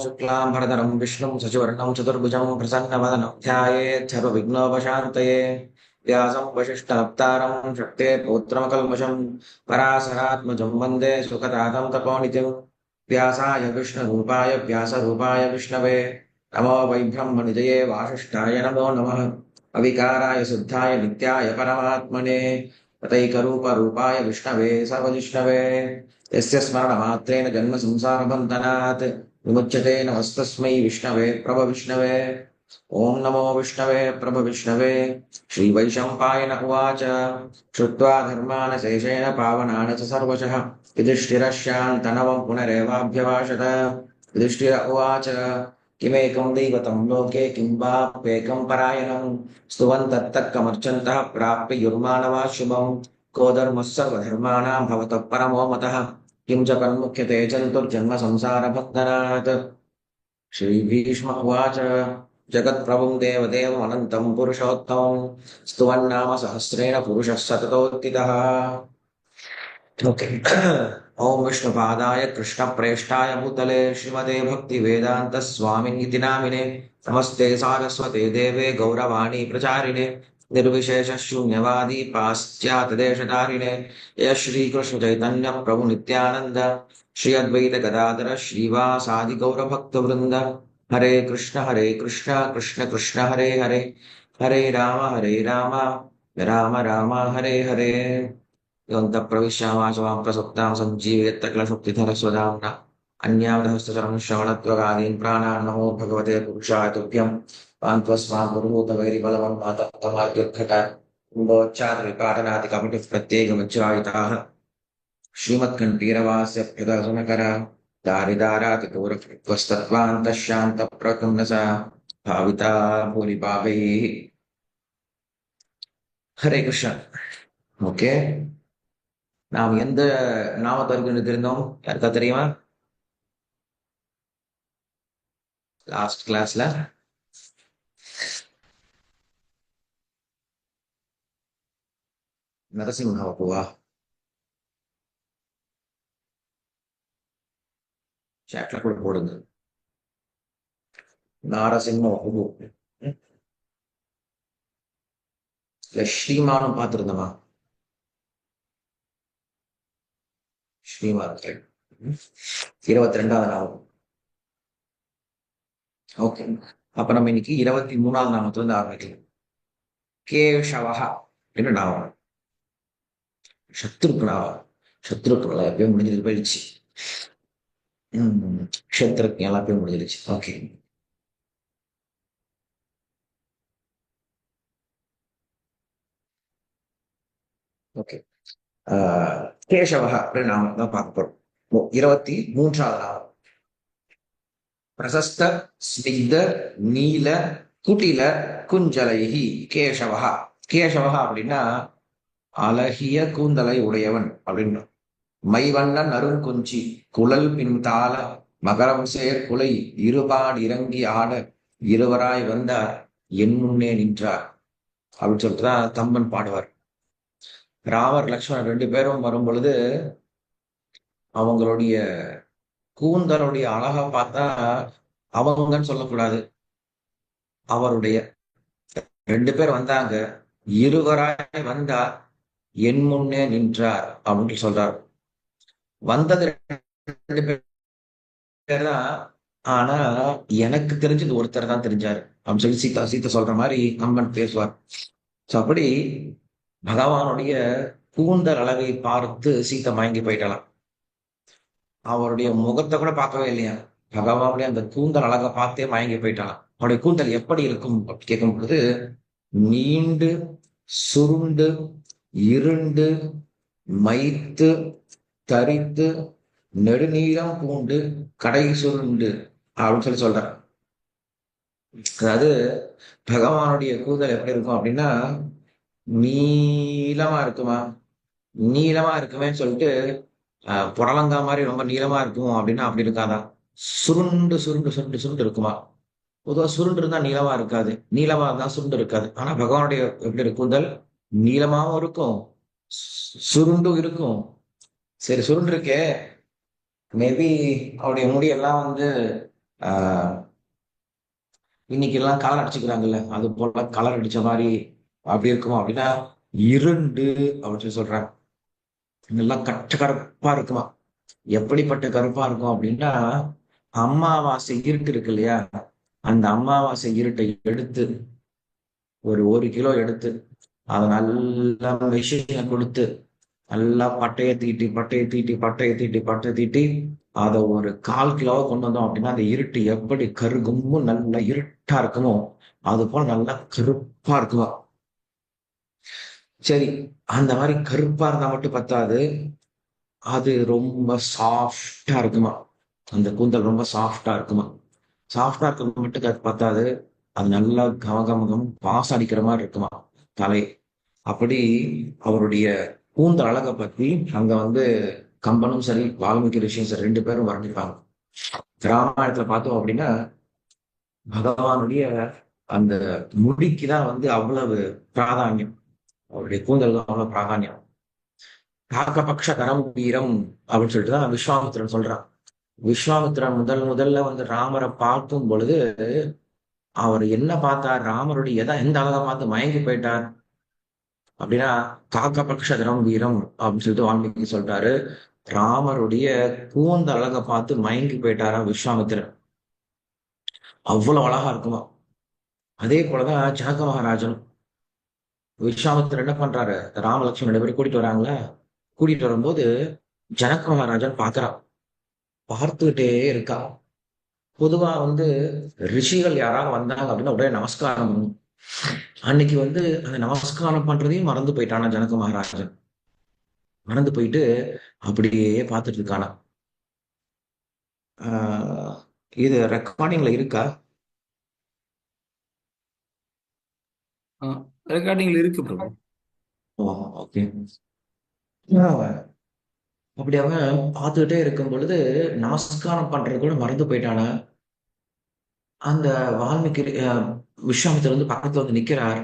शुक्लां भरधरं विष्णुं शशिवर्णं चतुर्भुजं प्रसन्नवदनं ध्यायेत् सर्वविघ्नोपशान्तये व्यासं वसिष्ठनप्तारं शक्तेः पौत्रमकल्मषं पराशरात्मजं वन्दे सुखदातं तपोनिधिं व्यासाय विष्णुरूपाय व्यासरूपाय विष्णवे नमो वै ब्रह्मनिधये वासिष्ठाय नमो नमः अविकाराय शुद्धाय नित्याय परमात्मने तथैकरूपरूपाय विष्णवे सर्वजिष्णवे यस्य स्मरणमात्रेण जन्म संसारबन्धनात् विमुच्यते नमस्तस्मै विष्णवे प्रभविष्णवे ॐ नमो विष्णवे प्रभविष्णवे श्रीवैशम्पायन उवाच श्रुत्वा धर्मान् शेषेण पावनान् च सर्वशः युधिष्ठिरश्यान्तनवं पुनरेवाभ्यभाषत युधिष्ठिर उवाच किमेकं दैवतं लोके किं वाप्येकं परायणं स्तुवन्तत्तत्कमर्चन्तः प्राप्य युर्मानवा शुभम् को धर्मः सर्वधर्माणां भवतः परमो मतः किं च तन्मुख्यते चतुर्जन्म संसारबन्धनात् श्रीभीष्म उवाच जगत्प्रभुं देवदेवम् अनन्तं पुरुषोत्तमं स्तुवन्नाम सहस्रेण पुरुषः सततोत्थितः ओके ओम विष्णुपादाय कृष्णप्रेष्ठाय भूतले श्रीमते भक्तिवेदान्त स्वामिनिति नामिने नमस्ते सारस्वते देवे गौरवाणी प्रचारिणे निर्विशेष शून्यवादी पाश्चात्यदेशधारिणे यः श्रीकृष्ण चैतन्य प्रभु नित्यानंद श्री अद्वैत गदाधर श्रीवासादि गौरभक्तवृंद हरे कृष्ण कृष्ण कृष्ण हरे हरे हरे राम राम राम हरे हरे योऽन्तः प्रविश्यामाचवां प्रसक्तां सञ्जीवयत्तक्लशक्तिधरस्वधाम्ना अन्यामहस्तचरणं श्रवणत्वगादीन् प्राणान् नमो भगवते पुरुषाय तुभ्यं पान्त्वस्मान् गुरुभूतवैरिबलवन् मातः तमाद्युद्घटा कुम्भोच्चाटविपाटनादिकपटिः प्रत्येकमुच्चारिताः श्रीमत्कण्ठीरवास्य प्रदर्शनकरा दारिदारातिदूरकृत्वस्तत्त्वान्तः शान्तप्रकुन्नसा भाविता भूरिभावैः हरे कृष्ण ओके நாம் எந்த நாமத்தை இருந்தோம் யாருக்கா தெரியுமா லாஸ்ட் கிளாஸ்ல நரசிம்ம வப்புவா சாட்ல கூட போடுங்க நாரசிம்ம வப்பு இல்ல ஸ்ரீமானும் பார்த்திருந்தமா ஸ்ரீமான் 22வது நாமம் ஓகே அப்ப நம்ம இன்னைக்கு 23வது நாமத்துல இருந்து ஆரம்பிக்கலாம் கேசவஹா அப்படின்னு நாமம் சத்ருக்னால எப்பயும் முடிஞ்சது போயிடுச்சு க்ஷத்ருக்ஞ எல்லாம் எப்பயும் முடிஞ்சிருச்சு ஓகே ஓகே கேசவஹா அப்படின்னு நாம தான் பார்க்க போறோம் 23வது நாமம் பிரசஸ்த ஸ்னிக்த நீல குட்டில குஞ்சலைஹி கேசவஹா கேசவஹா அப்படின்னா அழகிய கூந்தலை உடையவன் அப்படின்னு மைவண்ணன் அருங்குஞ்சி குழல் பின் தாள மகரம் சேர் குலை இருபாடு இறங்கி ஆட இருவராய் வந்தார் என் முன்னே நின்றார் அப்படின்னு சொல்லிட்டுதான் தம்பன் பாடுவார் ராமர் லக்ஷ்மணன் 2 பேரும் வரும் பொழுது அவங்களுடைய கூந்தலுடைய அழகா பார்த்தா அவங்கன்னு சொல்லக்கூடாது அவருடைய 2 பேர் வந்தாங்க இருவராய் வந்தார் என் முன்னே நின்றார் அப்படின்னு சொல்றார் வந்தது 2 பேர் தான் ஆனா எனக்கு தெரிஞ்சது ஒருத்தர் தான் தெரிஞ்சாரு அப்படின்னு சொல்லி சீதா சொல்ற மாதிரி கம்பன் பேசுவார் சோ அப்படி பகவானுடைய கூந்தல் அழகை பார்த்து சீதை மயங்கி போயிட்டலாம் அவருடைய முகத்தை கூட பார்க்கவே இல்லையா பகவானுடைய அந்த கூந்தல் அழகை பார்த்தே மயங்கி போயிட்டாலாம் அவருடைய கூந்தல் எப்படி இருக்கும் கேட்கும் பொழுது நீண்டு சுருண்டு இருண்டு மைத்து தரித்து நெடுநீளம் பூண்டு கடை சுருண்டு அப்படின்னு சொல்லி சொல்றார் அதாவது பகவானுடைய கூந்தல் எப்படி இருக்கும் அப்படின்னா நீளமா இருக்குமா நீளமா இருக்குமேன்னு சொல்லிட்டு புடலங்கா மாதிரி ரொம்ப நீளமா இருக்கும் அப்படின்னா அப்படி இருக்காதான் சுருண்டு சுருண்டு சுருண்டு சுருண்டு இருக்குமா பொதுவா சுருண்டு இருந்தா நீளமா இருக்காது நீளமா இருந்தா சுருண்டு இருக்காது ஆனா பகவானுடைய எப்படி கூந்தல் நீளமாவும் இருக்கும் சுருண்டும் இருக்கும் சரி சுருண்டு இருக்கே மேபி அவருடைய முடியெல்லாம் வந்து ஆஹ் இன்னைக்கு எல்லாம் கலர் அடிச்சுக்கிறாங்கல்ல, அது போல கலர் அடிச்ச மாதிரி அப்படி இருக்குமா அப்படின்னா, இருண்டு அப்படின்னு சொல்லி சொல்றாங்க. நல்லா கட்ட கருப்பா இருக்குமா. எப்படிப்பட்ட கருப்பா இருக்கும் அப்படின்னா, அமாவாசை இருட்டு இருக்கு இல்லையா, அந்த அமாவாசை இருட்டை எடுத்து ஒரு 1 கிலோ எடுத்து அதை நல்லா மிஷினை கொடுத்து நல்லா பட்டையை தீட்டி அதை ஒரு 1/4 கிலோவை கொண்டு வந்தோம் அப்படின்னா, அந்த இருட்டு எப்படி கருகுமோ நல்லா இருட்டா இருக்குமோ அது போல நல்லா கருப்பா இருக்குமா. சரி, அந்த மாதிரி கருப்பா இருந்தா மட்டும் பத்தாது, அது ரொம்ப சாஃப்டா இருக்குமா. அந்த கூந்தல் ரொம்ப சாஃப்டா இருக்குமா. சாஃப்டா இருக்கிறது மட்டும் பத்தாது, அது நல்லா கமகமகம் வாசம் அடிக்கிற மாதிரி இருக்குமா தலை. அப்படி அவருடைய கூந்தல் அழகை பத்தி அங்க வந்து கம்பனும் சரி வால்மீகி ரிஷியும் சரி 2 பேரும் வர்ணிப்பாங்க. ராமாயணத்துல பார்த்தோம் அப்படின்னா, பகவானுடைய அந்த முடிக்குதான் வந்து அவ்வளவு பிராதானியம். அவருடைய கூந்தல் தான் அவ்வளவு பிராதானியம். காக்கபக்ஷ கரம் வீரம் அப்படின்னு சொல்லிட்டு தான் விஸ்வாமித்திரன் சொல்றான். விஸ்வாமித்திரன் முதல்ல வந்து ராமரை பார்க்கும் பொழுது அவர் என்ன பார்த்தார், ராமருடைய எந்த அழகை பார்த்து மயங்கி போயிட்டார் அப்படின்னா, காக்கபக்ஷதரம் வீரம் அப்படின்னு சொல்லிட்டு வால்மீகி சொல்றாரு. ராமருடைய கூந்த அழகை பார்த்து மயங்கி போயிட்டாரா விஸ்வாமித்திரன். அவ்வளவு அழகா இருக்குமா. அதே போலதான் ஜனக மகாராஜன். விஸ்வாமித்திரன் என்ன பண்றாரு, ராமலட்சுமணன் 2 பேரும் கூட்டிட்டு வராங்களா, கூட்டிட்டு வரும்போது ஜனக மகாராஜன் பாக்குறான். பார்த்துக்கிட்டே இருக்கா. பொதுவா வந்து ரிஷிகள் யாராவது வந்தாங்க அப்படின்னா உடனே நமஸ்காரம் பண்ணணும். அன்னைக்கு வந்து அந்த நமஸ்காரம் பண்றதையும் மறந்து போயிட்டானா ஜனக மகாராஜன். மறந்து போயிட்டு அப்படியே பார்த்துட்டு இருக்கானா. ஆஹ் இது ரெக்கார்டிங்ல இருக்கா? ரெக்கார்டிங்ல இருக்கு பிரபு. ஓ, ஓகே. அப்படி அவன் பார்த்துக்கிட்டே இருக்கும் பொழுது நமஸ்காரம் பண்றது கூட மறந்து போயிட்டானா. அந்த வால்மீகி விஸ்வாமித்திரர் வந்து பக்கத்துல வந்து நிக்கிறார்.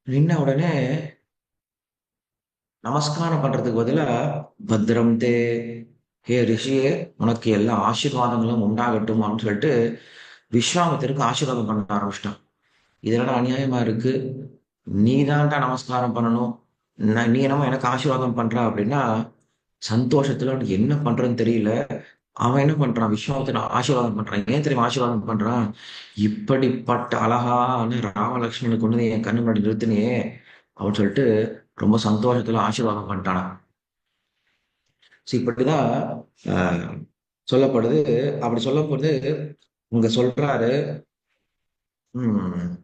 நின்ன உடனே நமஸ்காரம் பண்றதுக்கு பதிலா பத்ரம் தே, ஹே ரிஷியே, உனக்கு எல்லா ஆசீர்வாதங்களும் உண்டாகட்டும் அப்படின்னு சொல்லிட்டு விஸ்வாமித்திற்கு ஆசீர்வாதம் பண்ண ஆரம்பிச்சிட்டான். இதெல்லாம் அநியாயமா இருக்கு. நீ தான்டா நமஸ்காரம் பண்ணணும், நீ என்னமோ எனக்கு ஆசீர்வாதம் பண்ற அப்படின்னா சந்தோஷத்துல அவனுக்கு என்ன பண்றதுன்னு தெரியல. அவன் என்ன பண்றான், விஸ்வாமித்திரன் ஆசீர்வாதம் பண்றான். ஏன் தெரியுமா ஆசீர்வாதம் பண்றான், இப்படிப்பட்ட அழகான ராமலட்சுமணனை கொண்டு வந்து என் கண்ணு முன்னாடி நிறுத்தினியே அப்படின்னு சொல்லிட்டு ரொம்ப சந்தோஷத்துல ஆசீர்வாதம் பண்ணிட்டானா. இப்படிதான் ஆஹ் சொல்லப்படுது. அப்படி சொல்லப்படுது. இங்க சொல்றாரு. உம்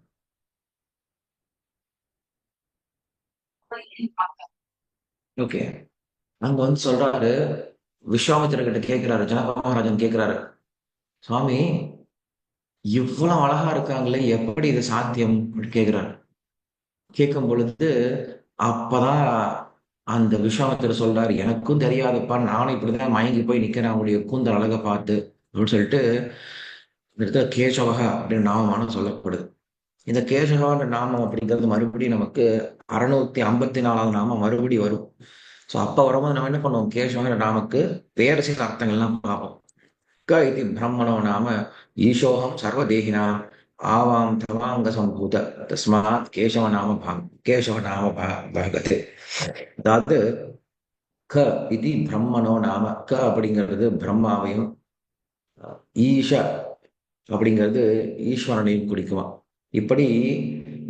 ஓகே. அங்க வந்து சொல்றாரு, விஸ்வாமித்திரர் கிட்ட கேட்கிறாரு, ஜனக மகாராஜன் கேட்கிறாரு, சுவாமி இவ்வளவு அழகா இருக்காங்களே எப்படி இது சாத்தியம் அப்படின்னு கேட்கிறாரு. கேட்கும் பொழுது அப்பதான் அந்த விஸ்வாமித்திரர் சொல்றாரு, எனக்கும் தெரியாதுப்பா, நானும் இப்படிதான் மயங்கி போய் நிக்கிறேன் அவங்களுடைய கூந்தல் அழகை பார்த்து அப்படின்னு சொல்லிட்டு இந்த இடத்துல கேசவக அப்படின்னு நாமமான சொல்லப்படுது. இந்த கேசவன்ற நாமம் அப்படிங்கிறது மறுபடியும் நமக்கு 654வது நாமம் மறுபடியும் வரும். ஸோ அப்ப வரும்போது நம்ம என்ன பண்ணுவோம், கேசவன்ற நாமக்கு வேறு சில அர்த்தங்கள்லாம் பார்ப்போம். க இது பிரம்மணோ நாம ஈசோகம் சர்வதேகினாம் ஆவாம் தவாங்க சம்பூத தஸ்மாத் கேசவ நாம பாகதே. அதாவது க இது பிரம்மனோ நாம, க அப்படிங்கிறது பிரம்மாவையும், ஈஷ அப்படிங்கிறது ஈஸ்வரனையும் குறிக்குமா. இப்படி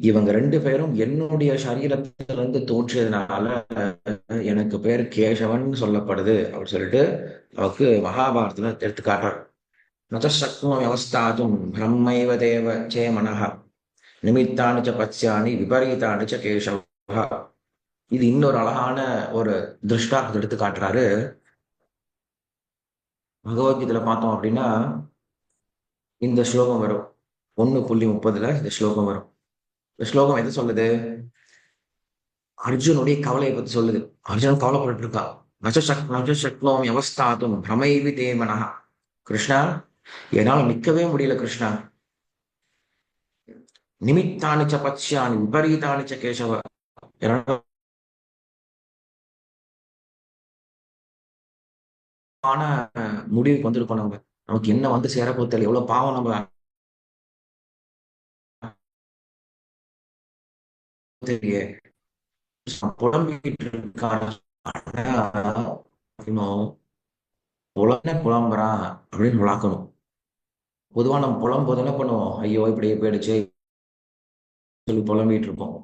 இவங்க 2 பேரும் என்னுடைய சரீரத்திலிருந்து தோன்றியதுனால எனக்கு பேர் கேசவன் சொல்லப்படுது அப்படின்னு சொல்லிட்டு அவருக்கு மகாபாரதத்துல எடுத்து காட்டுறார். நச்சக்னோ வியவஸ்தாதும் பிரம்மைவ தேவ சே மனஹ நிமித்தானு ச பத்யானி விபரீதானு ச கேசவ. இது இன்னொரு அழகான ஒரு திருஷ்டாந்தத்தை எடுத்து காட்டுறாரு. பகவத்கீதையில பார்த்தோம் அப்படின்னா இந்த ஸ்லோகம் வரும். 1.30 இந்த ஸ்லோகம் வரும். இந்த ஸ்லோகம் எது சொல்லுது, அர்ஜுனுடைய கவலையை பத்தி சொல்லுது. அர்ஜுனன் கவலைப்பட்டு இருக்கான். நச்சக்னோம் வியவஸ்தாதும் பிரமைவி தேமனஹ. கிருஷ்ணா, என்னால நிக்கவே முடியல கிருஷ்ணா. நிமித்தானிச்ச பத்யானி விபரீதானிச்ச கேசவ. என்னால முடிவுக்கு வந்திருக்கோம் நம்ம. நமக்கு என்ன வந்து சேரப்போ தெரியல, எவ்வளவு பாவம் நம்ம தெரிய புலம்பிக்கிட்டு இருக்கான புலம்புறான் அப்படின்னு விளக்கணும். பொதுவா நம்ம புலம்போது என்ன பண்ணுவோம், ஐயோ இப்படியே போயிடுச்சு சொல்லி புலம்பிட்டு இருப்போம்.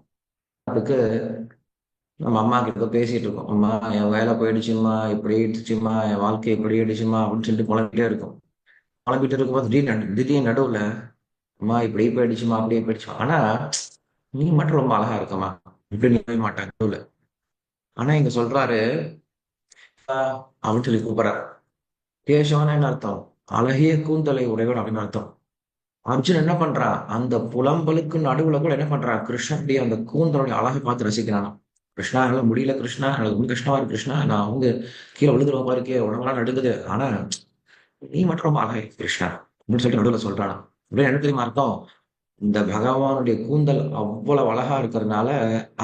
அதுக்கு நம்ம அம்மா கிட்ட பேசிட்டு இருக்கோம், அம்மா என் வேலை போயிடுச்சுமா, இப்படி ஆயிடுச்சுமா, என் வாழ்க்கை இப்படி ஆயிடுச்சுமா அப்படின்னு சொல்லிட்டு புலம்பிட்டே இருக்கும். புலம்பிட்டு இருக்கும்போது திடீர்னு நடுவுல, அம்மா இப்படி போயிடுச்சுமா அப்படியே போயிடுச்சுமா, ஆனா நீ மட்டும் ரொம்ப அழகா இருக்கமா இப்படி நிற்கவே மாட்டாங்க நடுவுல. ஆனா இங்க சொல்றாரு அப்படின்னு சொல்லி கூப்பிடுறாரு. கேசவனா என்ன அர்த்தம்? அழகிய கூந்தலை உடையவன் அப்படின்னு அர்த்தம். அர்ஜுன் என்ன பண்றான், அந்த புலம்பலுக்கு நடுவுல கூட என்ன பண்றான், கிருஷ்ணனுடைய அந்த கூந்தலுடைய அழகை பார்த்து ரசிக்கிறான். கிருஷ்ணா என்னால முடியல, கிருஷ்ணா எனக்கு ரொம்ப கஷ்டமா இருக்கு, கிருஷ்ணா நான் வந்து கீழே விழுந்துருவ பாருக்கே, உடம்பெல்லாம் நடுங்குது, ஆனா நீ மட்டும் ரொம்ப அழகா இருக்கு கிருஷ்ணா அப்படின்னு சொல்லிட்டு நடுவுல சொல்றானா. அப்படின்னு என்ன தெரியுமா அர்த்தம், இந்த பகவானுடைய கூந்தல் அவ்வளவு அழகா இருக்கிறதுனால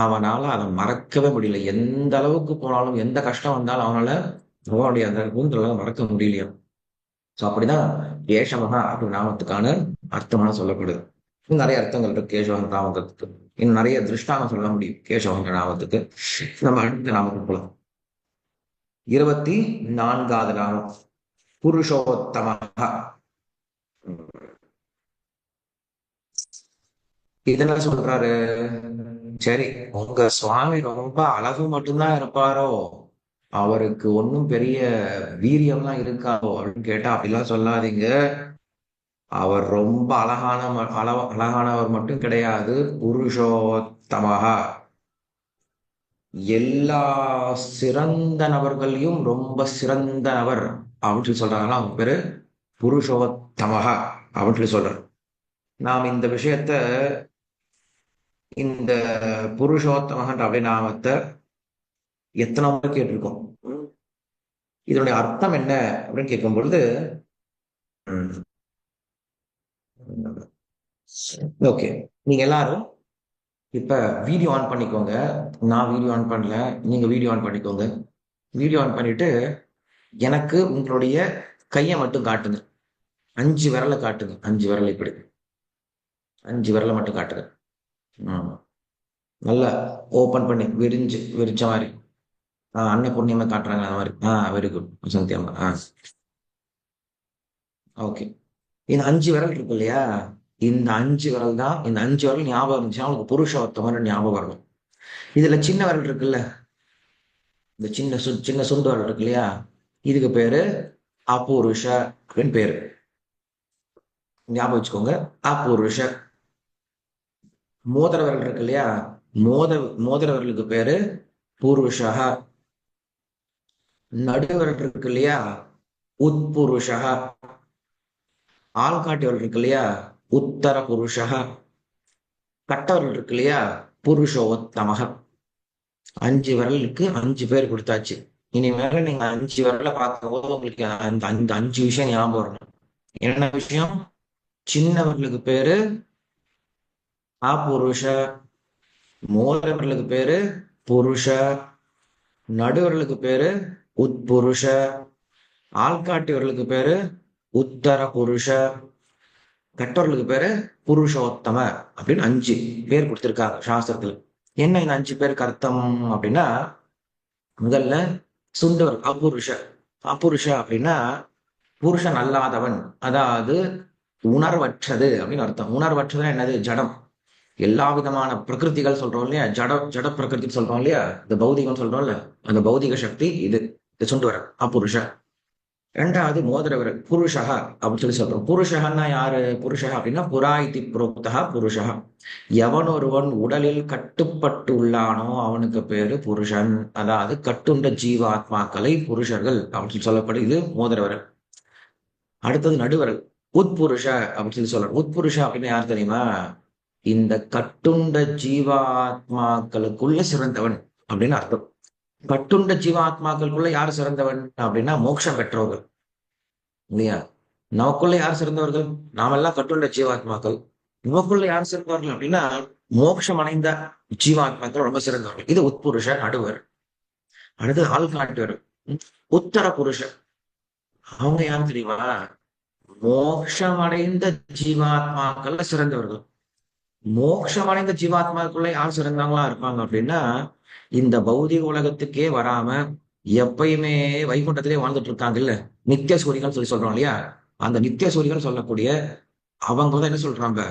அவனால அதை மறக்கவே முடியல. எந்த அளவுக்கு போனாலும், எந்த கஷ்டம் வந்தாலும் அவனால பகவானுடைய அந்த கூந்தலை மறக்க முடியலையா. சோ அப்படிதான் கேசவகா அப்படி நாமத்துக்கான அர்த்தமான சொல்லப்படுது. இன்னும் நிறைய அர்த்தங்கள் இருக்கு கேசவன் நாமத்துக்கு. இன்னும் நிறைய திருஷ்டாந்தம் சொல்ல முடியும் கேசவன் நாமத்துக்கு. நம்ம அடுத்த நாமத்துக்கு போலாம். 24வது நாமம் புருஷோத்தமஹ. இதெல்லாம் சொல்றாரு, சரி உங்க சுவாமி ரொம்ப அழகு மட்டும்தான் இருப்பாரோ, அவருக்கு ஒன்றும் பெரிய வீரியம்லாம் இருக்காதோ அப்படின்னு கேட்டா அப்படிலாம் சொல்லாதீங்க. அவர் ரொம்ப அழகானவர் மட்டும் கிடையாது, புருஷோத்தமஹா. எல்லா சிறந்த நபர்களையும் ரொம்ப சிறந்த நபர் அப்படின்னு சொல்லி சொல்றாங்கன்னா அவங்க பேரு புருஷோத்தமஹா அப்படின்னு சொல்லி சொல்றாரு. நாம் இந்த விஷயத்த, இந்த புருஷோத்தமகன்ற அப்படி நாமத்தை எத்தனை முறை கேட்டிருக்கோம். இதனுடைய அர்த்தம் என்ன அப்படின்னு கேட்கும் பொழுது, ஓகே, நீங்க எல்லாரும் இப்ப வீடியோ ஆன் பண்ணிக்கோங்க. நான் வீடியோ ஆன் பண்ணல, நீங்க வீடியோ ஆன் பண்ணிக்கோங்க. வீடியோ ஆன் பண்ணிட்டு எனக்கு உங்களுடைய கையை மட்டும் காட்டுங்க. 5 விரலை காட்டுங்க, 5 விரலை இப்படி 5 விரலை மட்டும் காட்டுங்க. ம். நல்லா ஓபன் பண்ணி விரிச்ச மாதிரி. அன்னபூர்ணியமா காட்டுறாங்க அந்த மாதிரி. வெரி குட் சந்தியாமா. ஓகே. இந்த 5 விரல் இருக்கு இல்லையா, இந்த 5 விரல் ஞாபகம் இருந்துச்சுன்னா உங்களுக்கு புருஷோத்தமன் ஞாபகம் வரணும். இதுல சின்ன விரல் இருக்குல்ல, இந்த சின்ன சுண்டு விரல் இருக்கு இல்லையா, இதுக்கு பேரு அபுருஷ அப்படின்னு பேரு. ஞாபகம் வச்சுக்கோங்க, அபுருஷ. மோதிர விரல் இருக்கு இல்லையா, மோத மோதிர விரலுக்கு பேரு புருஷா. நடுவிரல் இருக்கு இல்லையா, உட்புருஷா. ஆள்காட்டி விரல் இருக்கு இல்லையா, உத்தர புருஷா. கட்டவரல் இருக்கு இல்லையா, புருஷோத்தமக. 5 விரலுக்கு 5 பேர் கொடுத்தாச்சு. இனிமேல நீங்க 5 விரலை பார்க்கும்போது உங்களுக்கு அந்த அந்த 5 விஷயம் ஞாபகம் வரணும். என்ன விஷயம்? சின்ன விரலுக்கு பேரு அபுருஷ, மோதிர விரலுக்கு பேரு புருஷ, நடுவிரலுக்கு பேரு உட்புருஷ, ஆள்காட்டி விரலுக்கு பேரு உத்தர புருஷ, கட்டவர்களுக்கு பேரு புருஷோத்தம அப்படின்னு 5 பேர் கொடுத்திருக்காங்க சாஸ்திரத்துல. என்ன இந்த 5 பேருக்கு அர்த்தம் அப்படின்னா, முதல்ல சுண்டவர் அபுருஷ. அபுருஷ அப்படின்னா புருஷன் அல்லாதவன், அதாவது உணர்வற்றது அப்படின்னு அர்த்தம். உணர்வற்றதுன்னா என்னது? ஜடம். எல்லா விதமான பிரகிருதிகள் சொல்றோம் இல்லையா, ஜட பிரகிருதி சொல்றோம் இல்லையா, இந்த பௌதிகம் சொல்றோம்ல, அந்த பௌதிக சக்தி இது சுண்டு வர அபுருஷ. ரெண்டாவது மோதிரவர் புருஷா அப்படின்னு சொல்லி சொல்றோம். புருஷகன்னா யாரு? புருஷக அப்படின்னா புராயித்தி புரோக்தா புருஷா. எவன் ஒருவன் உடலில் கட்டுப்பட்டு உள்ளானோ அவனுக்கு பேரு புருஷன். அதாவது கட்டுண்ட ஜீவாத்மாக்களை புருஷர்கள் அப்படின்னு சொல்லி சொல்லப்படுது. இது மோதிரவரல். அடுத்தது நடுவரல் உட்புருஷ அப்படின்னு சொல்லி சொல்றோம். உட்புருஷ அப்படின்னு யார் தெரியுமா? இந்த கட்டுண்ட ஜீவாத்மாக்களுக்குள்ள சிறந்தவன் அப்படின்னு அர்த்தம். கட்டுண்ட ஜீவாத்மாக்களுக்குள்ள யார் சிறந்தவன் அப்படின்னா மோட்சம் பெற்றவர்கள் இல்லையா. நமக்குள்ள யார் சிறந்தவர்கள்? நாமெல்லாம் கட்டுண்ட ஜீவாத்மாக்கள். நமக்குள்ள யார் சிறந்தவர்கள் அப்படின்னா மோட்சம் அடைந்த ஜீவாத்மாக்கள் ரொம்ப சிறந்தவர்கள். இது உட்புருஷ நடுவர். அடுத்து ஆள்காட்டுவர் உத்தர புருஷ. அவங்க யார் தெரியுமா? மோட்சமடைந்த ஜீவாத்மாக்கள்ல சிறந்தவர்கள். மோட்சமடைந்த ஜீவாத்மாக்குள்ள யார் சிறந்தவங்களா இருப்பாங்க அப்படின்னா, இந்த பௌதிக உலகத்துக்கே வராம எப்பயுமே வைகுண்டத்திலே வாழ்ந்துட்டு இருக்காங்க இல்ல, நித்திய சூரிகள் சொல்லி சொல்றோம் இல்லையா, அந்த நித்திய சூரிகள் சொல்லக்கூடிய அவங்க தான் என்ன சொல்றாங்க,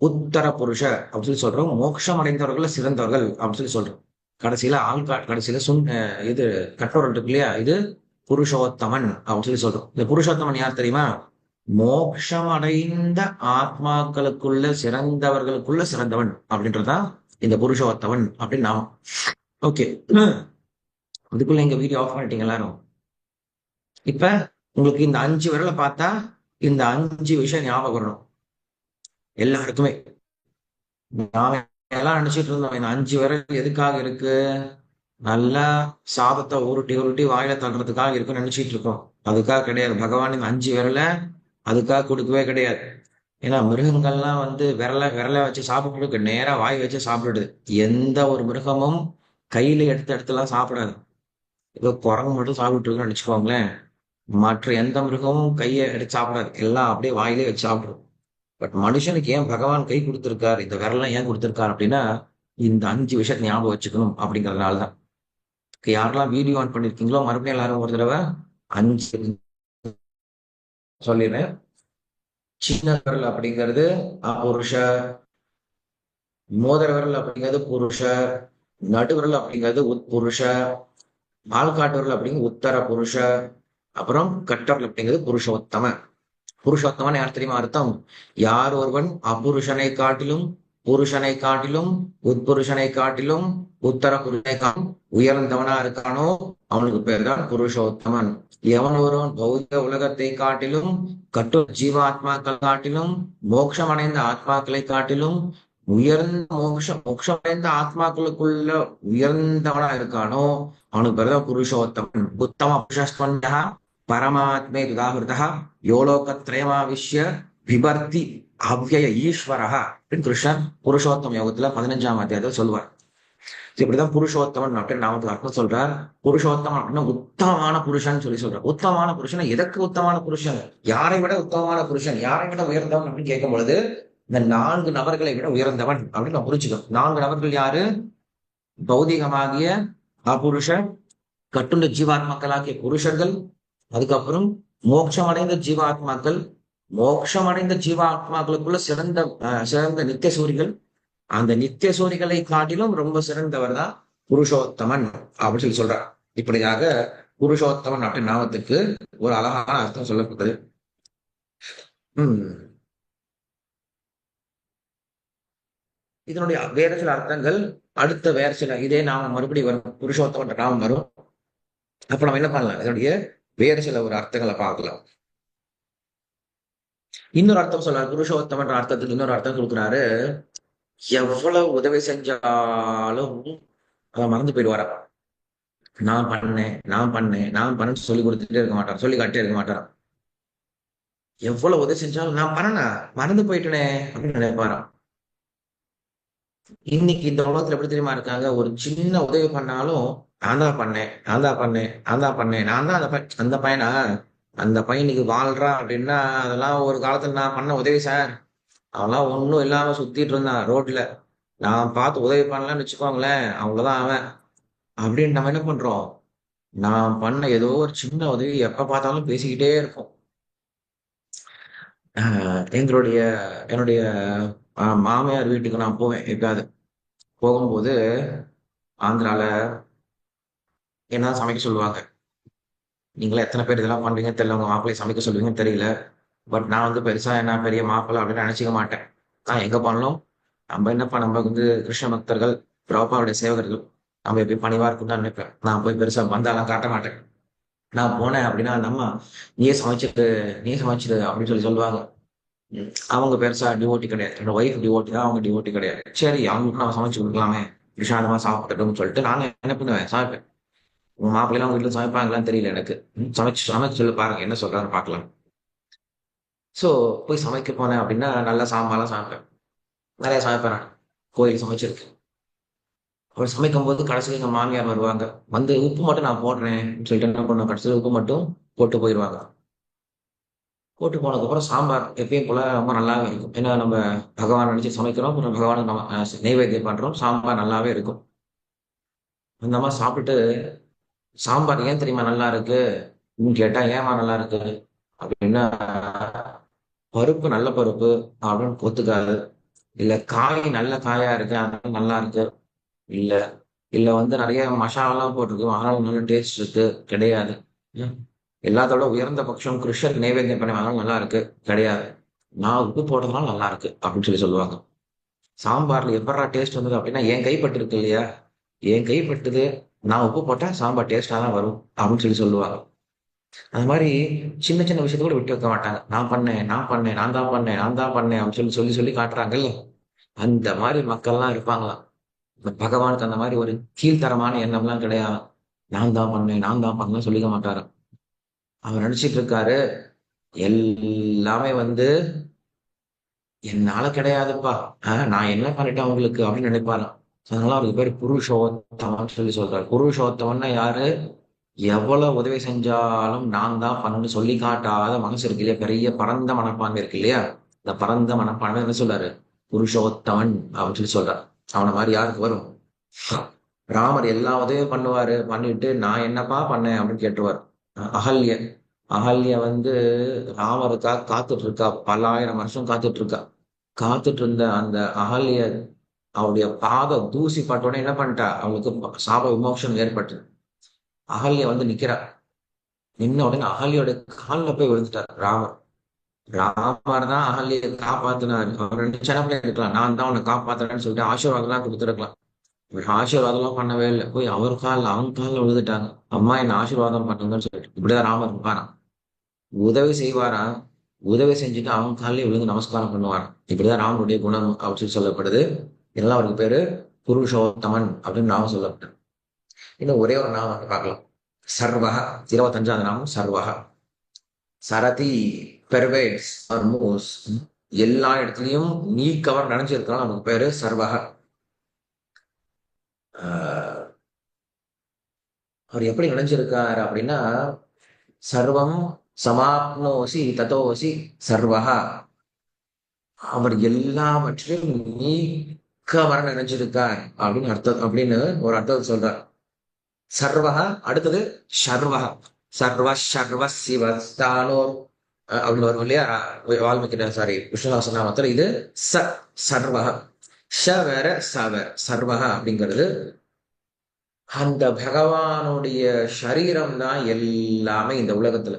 உத்தர புருஷ அப்படின்னு சொல்லி சொல்றோம். மோட்சம் அடைந்தவர்கள் சிறந்தவர்கள் அப்படின்னு சொல்லி சொல்றோம். கடைசியில கடைசியில இது கட்டோரல் இருக்கு இல்லையா, இது புருஷோத்தமன் அப்படின்னு சொல்லி சொல்றோம். இந்த புருஷோத்தமன் யார் தெரியுமா? மோட்சம் அடைந்த ஆத்மாக்களுக்குள்ள சிறந்தவர்களுக்குள்ள சிறந்தவன் அப்படின்றதுதான் இந்த புருஷோத்தமன் அப்படின்னு நாம. ஓகே, அதுக்குள்ள எங்க வீடியோ ஆஃப் பண்ணிட்டீங்க எல்லாரும். இப்ப உங்களுக்கு இந்த 5 விரலை பார்த்தா இந்த 5 விஷயம் ஞாபகம் வரணும் எல்லாருக்குமே. நாம எல்லாம் நினைச்சிட்டு இருந்தோம் இந்த 5 விரல் எதுக்காக இருக்கு, நல்லா சாதத்தை உருட்டி உருட்டி வாயில தள்ளுறதுக்காக இருக்குன்னு நினைச்சிட்டு இருக்கோம். அதுக்காக கிடையாது. பகவான் இந்த 5 விரலை அதுக்காக கொடுக்கவே கிடையாது. ஏன்னா மிருகங்கள்லாம் வந்து விரலை வச்சு சாப்பிட்டு நேரா வாய் வச்சு சாப்பிடுது. எந்த ஒரு மிருகமும் கையில எடுத்து எடுத்துலாம் சாப்பிடாது. ஏதோ குரங்கு மட்டும் சாப்பிட்டு இருக்குன்னு நினைச்சுக்கோங்களேன். மற்ற எந்த மிருகமும் கையை எடுத்து சாப்பிடாது, எல்லாம் அப்படியே வாயிலே வச்சு சாப்பிடும். பட் மனுஷனுக்கு ஏன் பகவான் கை கொடுத்திருக்காரு, இந்த விரலாம் ஏன் கொடுத்திருக்காரு அப்படின்னா, இந்த 5 விஷயத்தை ஞாபகம் வச்சுக்கணும் அப்படிங்கறதுனாலதான். யாரெல்லாம் வீடியோ ஆன் பண்ணிருக்கீங்களோ மறுபடியும் எல்லாரும் ஒரு தடவை 5 சொல்லிடுறேன். சின்ன விரல் அப்படிங்கிறது அபுருஷ, மோதிர விரல் அப்படிங்கிறது புருஷ, நடுவிரல் அப்படிங்கிறது உட்புருஷ, ஆள்காட்டு விரல் அப்படிங்கிறது உத்தர புருஷ, அப்புறம் கட்டவிரல் அப்படிங்கிறது புருஷோத்தம. புருஷோத்தமன் யார் தெரியுமா அர்த்தம்? யார் ஒருவன் அபுருஷனை காட்டிலும் புருஷனை காட்டிலும் உட்புருஷனை காட்டிலும் உத்தர புருஷனை காட்டிலும் உயர்ந்தவனா இருக்கானோ அவனுக்கு பேர் தான் புருஷோத்தமன். எவன் ஒருவன் பௌத்த உலகத்தை காட்டிலும் கட்டு ஜீவாத்மாக்கள் காட்டிலும் மோட்சம் அடைந்த ஆத்மாக்களை காட்டிலும் உயர்ந்த மோட்சமடைந்த ஆத்மாக்களுக்குள்ள உயர்ந்தவனா இருக்கானோ அவனுக்கு பேர் தான் புருஷோத்தமன். உத்தம புருஷஸ்வந்தா பரமாத்மே துதாகிருதா யோலோகத்ரயமாவிஷ்ய விபர்த்தி அவ்யய ஈஸ்வரஹா அப்படின்னு கிருஷ்ணன் புருஷோத்தம யோகத்துல 15ஆம் அத்தியாயத்தில் சொல்லுவார். இப்படிதான் புருஷோத்தமன் அப்படின்னு நாமத்துக்கு அர்த்தம் சொல்றார். புருஷோத்தமன் அப்படின்னா உத்தமமான புருஷன் சொல்லி சொல்றார். உத்தமமான புருஷன் எதற்கு உத்தமமான புருஷன், யாரை விட உத்தமமான புருஷன், யாரை விட உயர்ந்தவன் அப்படின்னு கேட்கும் பொழுது இந்த 4 நபர்களை விட உயர்ந்தவன் அப்படின்னு நம்ம புரிஞ்சுக்கணும். 4 நபர்கள் யாரு? பௌதிகமாகிய அபுருஷ, கட்டுண்ட ஜீவாத்மாக்களாகிய புருஷர்கள், அதுக்கப்புறம் மோட்சம் அடைந்த ஜீவாத்மாக்கள், மோட்சம் அடைந்த ஜீவாத்மாக்களுக்குள்ள சிறந்த நித்திய சூரிகள், அந்த நித்திய சூரிகளை காட்டிலும் ரொம்ப சிறந்தவர் தான் புருஷோத்தமன் அப்படின்னு சொல்லி சொல்றார். இப்படியாக புருஷோத்தமன் அப்படின்னு நாமத்துக்கு ஒரு அழகான அர்த்தம் சொல்லப்படுது. இதனுடைய வேற சில அர்த்தங்கள் அடுத்த வேற சில இதே நாம மறுபடியும் வரும், புருஷோத்தமன் நாமம் வரும். அப்ப நம்ம என்ன பண்ணலாம், இதனுடைய வேறு சில ஒரு அர்த்தங்களை பார்க்கலாம். இன்னொரு அர்த்தம் சொல்றாரு, புருஷோத்தமன்ற அர்த்தத்துக்கு இன்னொரு அர்த்தம் கொடுக்குறாரு. எவ்வளவு உதவி செஞ்சாலும் அதை மறந்து போயிடுவாரா. நான் பண்ணேன் நான் பண்ணேன் நான் பண்ணேன்னு சொல்லி கொடுத்துட்டே இருக்க மாட்டார், சொல்லி காட்டே இருக்க மாட்டார். எவ்வளவு உதவி செஞ்சாலும் நான் பண்ணனா மறந்து போயிட்டேனே அப்படின்னு நினைப்பாராம். இன்னைக்கு இந்த உலகத்துல எப்படி தெரியுமா இருக்காங்க, ஒரு சின்ன உதவி பண்ணாலும் நான் தான் பண்ணேன் நான் தான் பண்ணேன் நான் தான் பண்ணேன் நான் தான் அந்த பையனா, அந்த பையன் இன்னைக்கு வாழ்றான் அப்படின்னா அதெல்லாம் ஒரு காலத்துல நான் பண்ண உதவி சார். அவன்லாம் ஒன்றும் இல்லாம சுத்திட்டு இருந்தான் ரோட்ல, நான் பார்த்து உதவி பண்ணலாம்னு வச்சுக்கோங்களேன், அவ்வளவுதான் அவன் அப்படின்னு நம்ம என்ன பண்றோம், நான் பண்ண ஏதோ ஒரு சின்ன உதவி எப்ப பார்த்தாலும் பேசிக்கிட்டே இருக்கும். எங்களுடைய என்னுடைய மாமியார் வீட்டுக்கு நான் போவேன் எப்பயாவது. போகும்போது ஆந்திரால என்ன சமைக்க சொல்லுவாங்க. நீங்களே எத்தனை பேர் இதெல்லாம் பண்றீங்க தெரியல, உங்க மாப்பிள்ளையை சமைக்க சொல்லுவீங்கன்னு தெரியல. பட் நான் வந்து பெருசா என்ன பெரிய மாப்பிள்ளை அப்படின்னு நினைச்சிக்க மாட்டேன். நான் எங்க பண்ணலும் நம்ம என்னப்பா, நம்ம வந்து கிருஷ்ண பக்தர்கள், பிரபாவுடைய சேவகர்கள், நம்ம எப்படி பணிவா இருக்கும் தான் நினைப்பேன். நான் போய் பெருசா வந்தாலாம் காட்ட மாட்டேன். நான் போனேன் அப்படின்னா அந்த அம்மா நீயே சமைச்சிட்டு நீயே சமைச்சிடு அப்படின்னு சொல்லி சொல்லுவாங்க. அவங்க பெருசா டிவோட்டி கிடையாது, என்னோட ஒய்ஃப் டிவோட்டி தான், அவங்க டிவோட்டி கிடையாது. சரி அவங்களுக்கு நம்ம சமைச்சு கொடுக்கலாமே, விஷாலமா சாப்பிட்டுட்டோம்னு சொல்லிட்டு நான் என்ன பண்ணுவேன், சமைப்பேன். உங்க மாப்பிள்ளைலாம் உங்க வீட்டுல சமைப்பாங்களான்னு தெரியல எனக்கு. சமைச்சு சொல்லி பாருங்க என்ன சொல்றாரு பார்க்கலாம். சோ போய் சமைக்க போனேன் அப்படின்னா நல்லா சாம்பார்லாம் சமைப்பேன், நிறைய சமைப்பேன். நான் கோயில் சமைச்சிருக்கேன். அவர் சமைக்கும் போது கடைசியில் எங்க மாமியார் வருவாங்க, வந்து உப்பு மட்டும் நான் போடுறேன் சொல்லிட்டு என்ன பண்ணுவேன், கடைசியில் உப்பு மட்டும் போட்டு போயிடுவாங்க. போட்டு போனதுக்கப்புறம் சாம்பார் எப்பயும் போல ரொம்ப நல்லாவே இருக்கும். ஏன்னா நம்ம பகவான் நினைச்சு சமைக்கிறோம், அப்புறம் பகவானுக்கு நம்ம நெய்வேத்தியம் பண்றோம், சாம்பார் நல்லாவே இருக்கும். அந்த மாதிரி சாப்பிட்டுட்டு, சாம்பார் ஏன் தெரியுமா நல்லா இருக்கு அப்படின்னு கேட்டா, ஏமா நல்லா இருக்கு அப்படின்னா, பருப்பு நல்ல பருப்பு அப்படின்னு ஒத்துக்காது. இல்ல காய் நல்ல காயா இருக்கு அதனால நல்லா இருக்கு. இல்ல இல்ல வந்து நிறைய மசாலா போட்டிருக்கு அதனால நல்ல டேஸ்ட் இருக்கு. கிடையாது. ம். எல்லாத்தோட உயர்ந்த பட்சம் கிருஷ்ணருக்கு நைவேத்தியம் பண்ணி அதனால நல்லா இருக்கு. கிடையாது. நான் உப்பு போட்டதுனால நல்லா இருக்கு அப்படின்னு சொல்லுவாங்க. சாம்பார்ல எப்படா டேஸ்ட் வந்தது அப்படின்னா என் கைப்பட்டு இருக்கு இல்லையா, என் கைப்பட்டது. நான் உப்பு போட்டா சாம்பார் டேஸ்டா தான் வரும் அப்படின்னு சொல்லுவாங்க. அது மாதிரி சின்ன சின்ன விஷயத்த கூட விட்டு வைக்க மாட்டாங்க. நான் பண்ணேன், நான் பண்ணேன், நான் தான் பண்ணேன், நான் தான் பண்ணேன் அப்படின்னு சொல்லி சொல்லி சொல்லி காட்டுறாங்கல்ல. அந்த மாதிரி மக்கள்லாம் இருப்பாங்களாம். இந்த பகவானுக்கு அந்த மாதிரி ஒரு கீழ்த்தரமான எண்ணம்லாம் கிடையாது. நான் தான் பண்ணேன், நான் தான் பண்ணேன் சொல்லிக்க மாட்டாரு. அவர் நினைச்சிட்டு இருக்காரு, எல்லாமே வந்து என்னால கிடையாதுப்பா. நான் என்ன பண்ணிட்டேன் உங்களுக்கு அப்படின்னு நினைப்பாராம். அதனால அவருக்கு பேரு புருஷோத்தமன் சொல்லி சொல்றாரு. புருஷோத்தமன்னா யாரு? எவ்வளவு உதவி செஞ்சாலும் நான் தான் பண்ணணும்னு சொல்லி காட்டாத மனசு இருக்கு இல்லையா, பெரிய பரந்த மனப்பான்மை இருக்கு இல்லையா, இந்த பரந்த மனப்பான்மை என்ன சொல்றாரு? புருஷோத்தமன் அப்படின்னு சொல்றாரு. அவன மாதிரி யாருக்கு வரும்? ராமர் எல்லா உதவியும் பண்ணுவாரு, பண்ணிட்டு நான் என்னப்பா பண்ணேன் அப்படின்னு கேட்டுருவார். அகல்ய அகல்ய வந்து ராமருக்காக காத்துட்டு இருக்கா, பல்லாயிரம் வருஷம் காத்துட்டு இருக்கா. காத்துட்டு இருந்த அந்த அகல்ய அவருடைய பாத தூசி பட்ட உடனே என்ன பண்ணிட்டா, அவளுக்கு சாப விமோசனம் ஏற்பட்டு அகல்ய வந்து நிக்கிறா. நின்ன உடனே அகல்யோட கால்ல போய் விழுந்துட்டார் ராமர். ராமர் தான் அகல்யை காப்பாத்தினார். அவர் ரெண்டு சின்னப்பிள்ளை இருக்கலாம், நான் தான் உன்னை காப்பாத்துறேன்னு சொல்லிட்டு ஆசீர்வாதம் எல்லாம் கொடுத்துருக்கலாம். இவர் ஆசீர்வாதம் எல்லாம் பண்ணவே இல்லை, போய் அவர் காலில் அவங்க காலில் விழுந்துட்டாங்க. அம்மா என்ன ஆசீர்வாதம் பண்ணுங்கன்னு சொல்லிட்டு. இப்படிதான் ராமர் இருப்பாராம். உதவி செய்வாராம், உதவி செஞ்சுட்டு அவங்க காலிலே விழுந்து நமஸ்காரம் பண்ணுவாராம். இப்படிதான் ராமனுடைய குணம் அப்படின்னு சொல்லப்படுது. இதெல்லாம் அவருக்கு பேரு புருஷோத்தமன் அப்படின்னு நாமம் சொல்லப்பட்டது. இன்னும் ஒரே ஒரு நாமம் பார்க்கலாம். சர்வக, 25வது நாமம் சர்வக. சரதி, பெர்வேட்ஸ் ஆர் மூவ்ஸ், எல்லா இடத்துலயும் நீக்கவர் நினைச்சிருக்கலாம். நமக்கு பேரு சர்வக. அவர் எப்படி நினைச்சிருக்காரு அப்படின்னா, சர்வம் சமாப்னோசி ததோசி சர்வகா. அவர் எல்லாவற்றையும் நீக்க வர நினைச்சிருக்கார் அப்படின்னு அர்த்தம், அப்படின்னு ஒரு அர்த்தம் சொல்றார். சர்வகா அடுத்தது ஷர்வகா. சர்வ சர்வ சிவஸ்தானோர் அப்படின்னு வரும் இல்லையா, வால்மீகி சாரி விஷ்ணுதாச நாமத்துல. இது ச சர்வகா. ஷ வேற ச வேற. சர்வகா அப்படிங்கிறது அந்த பகவானுடைய சரீரம் தான் எல்லாமே இந்த உலகத்துல.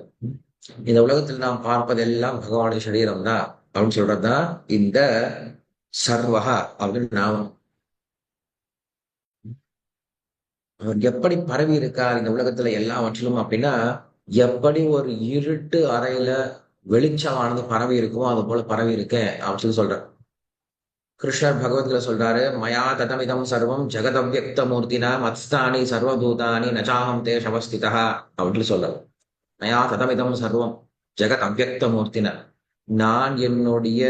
இந்த உலகத்தில் நாம் பார்ப்பதெல்லாம் பகவானுடைய சரீரம் தான் அப்படின்னு சொல்றதுதான் இந்த சர்வகா அப்படின்னு நாமம். அவர் எப்படி பரவி இருக்கார் இந்த உலகத்துல எல்லாவற்றிலும் அப்படின்னா, எப்படி ஒரு இருட்டு அறையில வெளிச்சமானது பரவி இருக்குமோ அது போல பரவி இருக்கேன் அப்படின்னு சொல்றார். கிருஷ்ணர் பகவத்கீதை சொல்றாரு, மயா ததமிதம் சர்வம் ஜெகதவ்யக்த மூர்த்தினா மத்ஸ்தானி சர்வபூதானி நச்சாகம் தே சவஸ்திதா அப்படின்னு சொல்றாரு. மயா ததமிதம் சர்வம் ஜெகத் அவ்யக்த மூர்த்தின, நான் என்னுடைய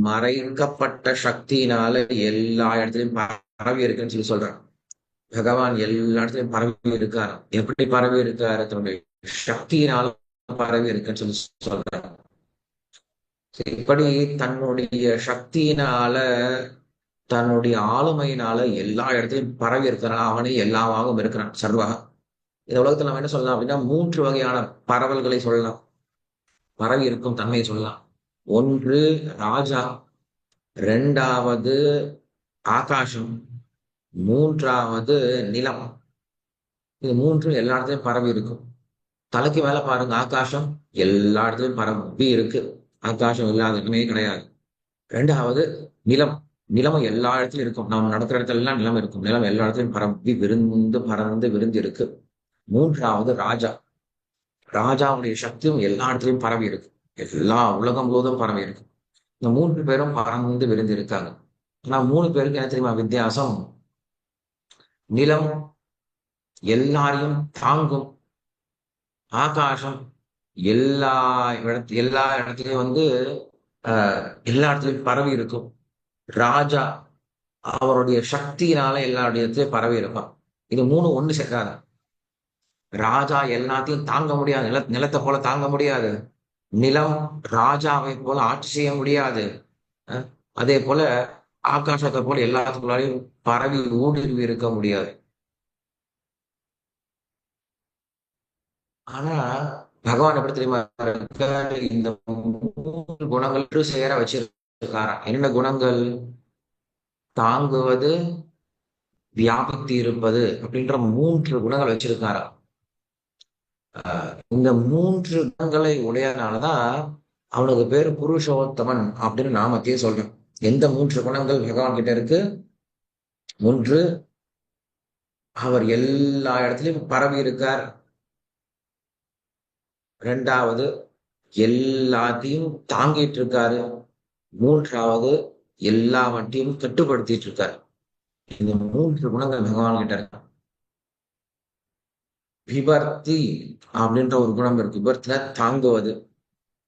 மறைக்கப்பட்ட சக்தியினால எல்லா இடத்துலயும் பரவி இருக்குன்னு சொல்லி சொல்றேன். பகவான் எல்லா இடத்துலயும் பரவி இருக்காரு. எப்படி பரவி இருக்காரு? தன்னுடைய சக்தியினால பரவி இருக்குன்னு சொல்லி சொல்றாரு. இப்படி தன்னுடைய சக்தியினால, தன்னுடைய ஆளுமையினால எல்லா இடத்துலயும் பரவி இருக்கிறான். அவனே எல்லாமாகவும் இருக்கிறான், சர்வகா. இந்த உலகத்துல நம்ம என்ன சொல்லலாம் அப்படின்னா, 3 வகையான பரவல்களை சொல்லலாம், பரவி இருக்கும் தன்மையை சொல்லலாம். ஒன்று ராஜா, இரண்டாவது ஆகாசம், மூன்றாவது நிலம். இது மூன்றும் எல்லா இடத்துலயும் பரவி இருக்கும். தலைக்கு மேல பாருங்க, ஆகாசம் எல்லா இடத்துலயும் பரவி இருக்கு. ஆகாசம் இல்லாத இடமே கிடையாது. இரண்டாவது நிலம். நிலமும் எல்லா இடத்துலயும் இருக்கும். நாம் நடக்கிற இடத்துல எல்லாம் நிலம் இருக்கும். நிலம் எல்லா இடத்துலயும் பரவி விருந்து பறந்து விருந்து இருக்கு. மூன்றாவது ராஜா. ராஜாவுடைய சக்தியும் எல்லா இடத்துலயும் பரவி இருக்கு. எல்லா உலகம் முழுவதும் பரவி இருக்கு. இந்த 3 பேரும் பறந்து விருந்து இருக்காங்க. ஆனா 3 பேருக்கு என்ன தெரியுமா வித்தியாசம்? நிலம் எல்லாரையும் தாங்கும். ஆகாசம் எல்லா எல்லா இடத்துலயும் வந்து எல்லா இடத்துலயும் பரவி இருக்கும். ராஜா அவருடைய சக்தியினால எல்லா இடத்துலயும் பரவி இருப்பான். இது 3 ஒண்ணு சேர்க்காத. ராஜா எல்லாத்தையும் தாங்க முடியாது, நிலத்தை போல தாங்க முடியாது. நிலம் ராஜாவை போல ஆட்சி செய்ய முடியாது. அதே போல ஆகாசத்தை போல எல்லாத்துக்குள்ளாரையும் பரவி ஊடுருவி இருக்க முடியாது. ஆனா பகவான் எப்படி தெரியுமா இருக்காரு? இந்த 3 குணங்கள் சேர வச்சிருக்காராம். என்னென்ன குணங்கள்? தாங்குவது, வியாபித்து இருப்பது அப்படின்ற 3 குணங்கள் வச்சிருக்காராம். இந்த 3 குணங்களை உடையனாலதான் அவனுக்கு பேரு புருஷோத்தமன் அப்படின்னு நாமத்தையே சொல்றோம். எந்த 3 குணங்கள் பகவான் கிட்ட இருக்கு? ஒன்று, அவர் எல்லா இடத்துலயும் பரவி இருக்கார். 2வது, எல்லாத்தையும் தாங்கிட்டு இருக்காரு. 3வது, எல்லாவற்றையும் கட்டுப்படுத்திட்டு இருக்காரு. இந்த 3 குணங்கள் பகவான் கிட்ட இருக்கு. விபர்த்தி அப்படின்ற ஒரு குணம் இருக்கு. விபர்த்தில தாங்குவது.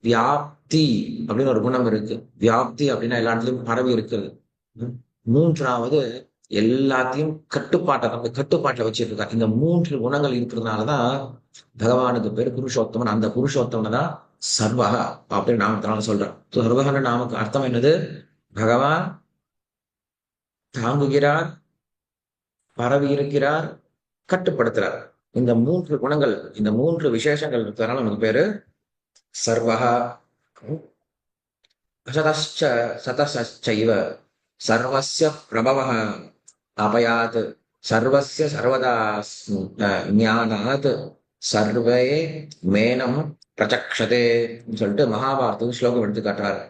வியாப்தி அப்படின்னு ஒரு குணம் இருக்கு. வியாப்தி அப்படின்னா எல்லா இடத்துலயும் பரவி இருக்கிறது. 3வது, எல்லாத்தையும் நம்ம கட்டுப்பாட்டுல வச்சிட்டு இருக்காரு. இந்த 3 குணங்கள் இருக்கிறதுனாலதான் பகவானுக்கு பேர் புருஷோத்தமன். அந்த புருஷோத்தமனை தான் சர்வகா அப்படின்னு நாமத்தினால சொல்றோம். சர்வகன்னு நாமக்கு அர்த்தம் என்னது? பகவான் தாங்குகிறார், பரவி இருக்கிறார், கட்டுப்படுத்துறார். இந்த 3 குணங்கள், இந்த 3 விசேஷங்கள் இருக்கிறதுனால நமக்கு பேரு சர்வகா. சதశ్చ சதசச்சைவ சர்வஸ்ய பிரபவः அபயாத் சர்வஸ்ய சர்வதா ஞானாத் சர்வே மேனம் பிரச்சக்ஷதே சொல்லிட்டு மகாபாரதம் ஸ்லோகம் எடுத்து காட்டுறாரு.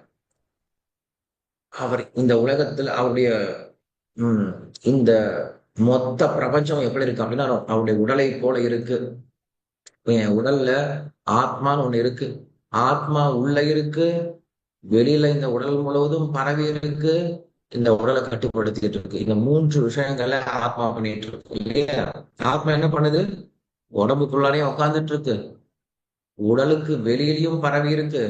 அவர் இந்த உலகத்துல அவருடைய இந்த மொத்த பிரபஞ்சம் எப்படி இருக்கு அப்படின்னா அவருடைய உடலை போல இருக்கு. என் உடல்ல ஆத்மான்னு ஒண்ணு இருக்கு. ஆத்மா உள்ள இருக்கு, வெளியில இந்த உடல் முழுவதும் பரவி இருக்கு, இந்த உடலை கட்டுப்படுத்திட்டு இருக்கு. இந்த 3 விஷயங்களை ஆத்மா பண்ணிட்டு இருக்கு இல்லையா? ஆத்மா என்ன பண்ணுது? உடம்புக்குள்ளாரையும் உட்கார்ந்துட்டு இருக்கு, உடலுக்கு வெளியிலயும் பரவி இருக்கு,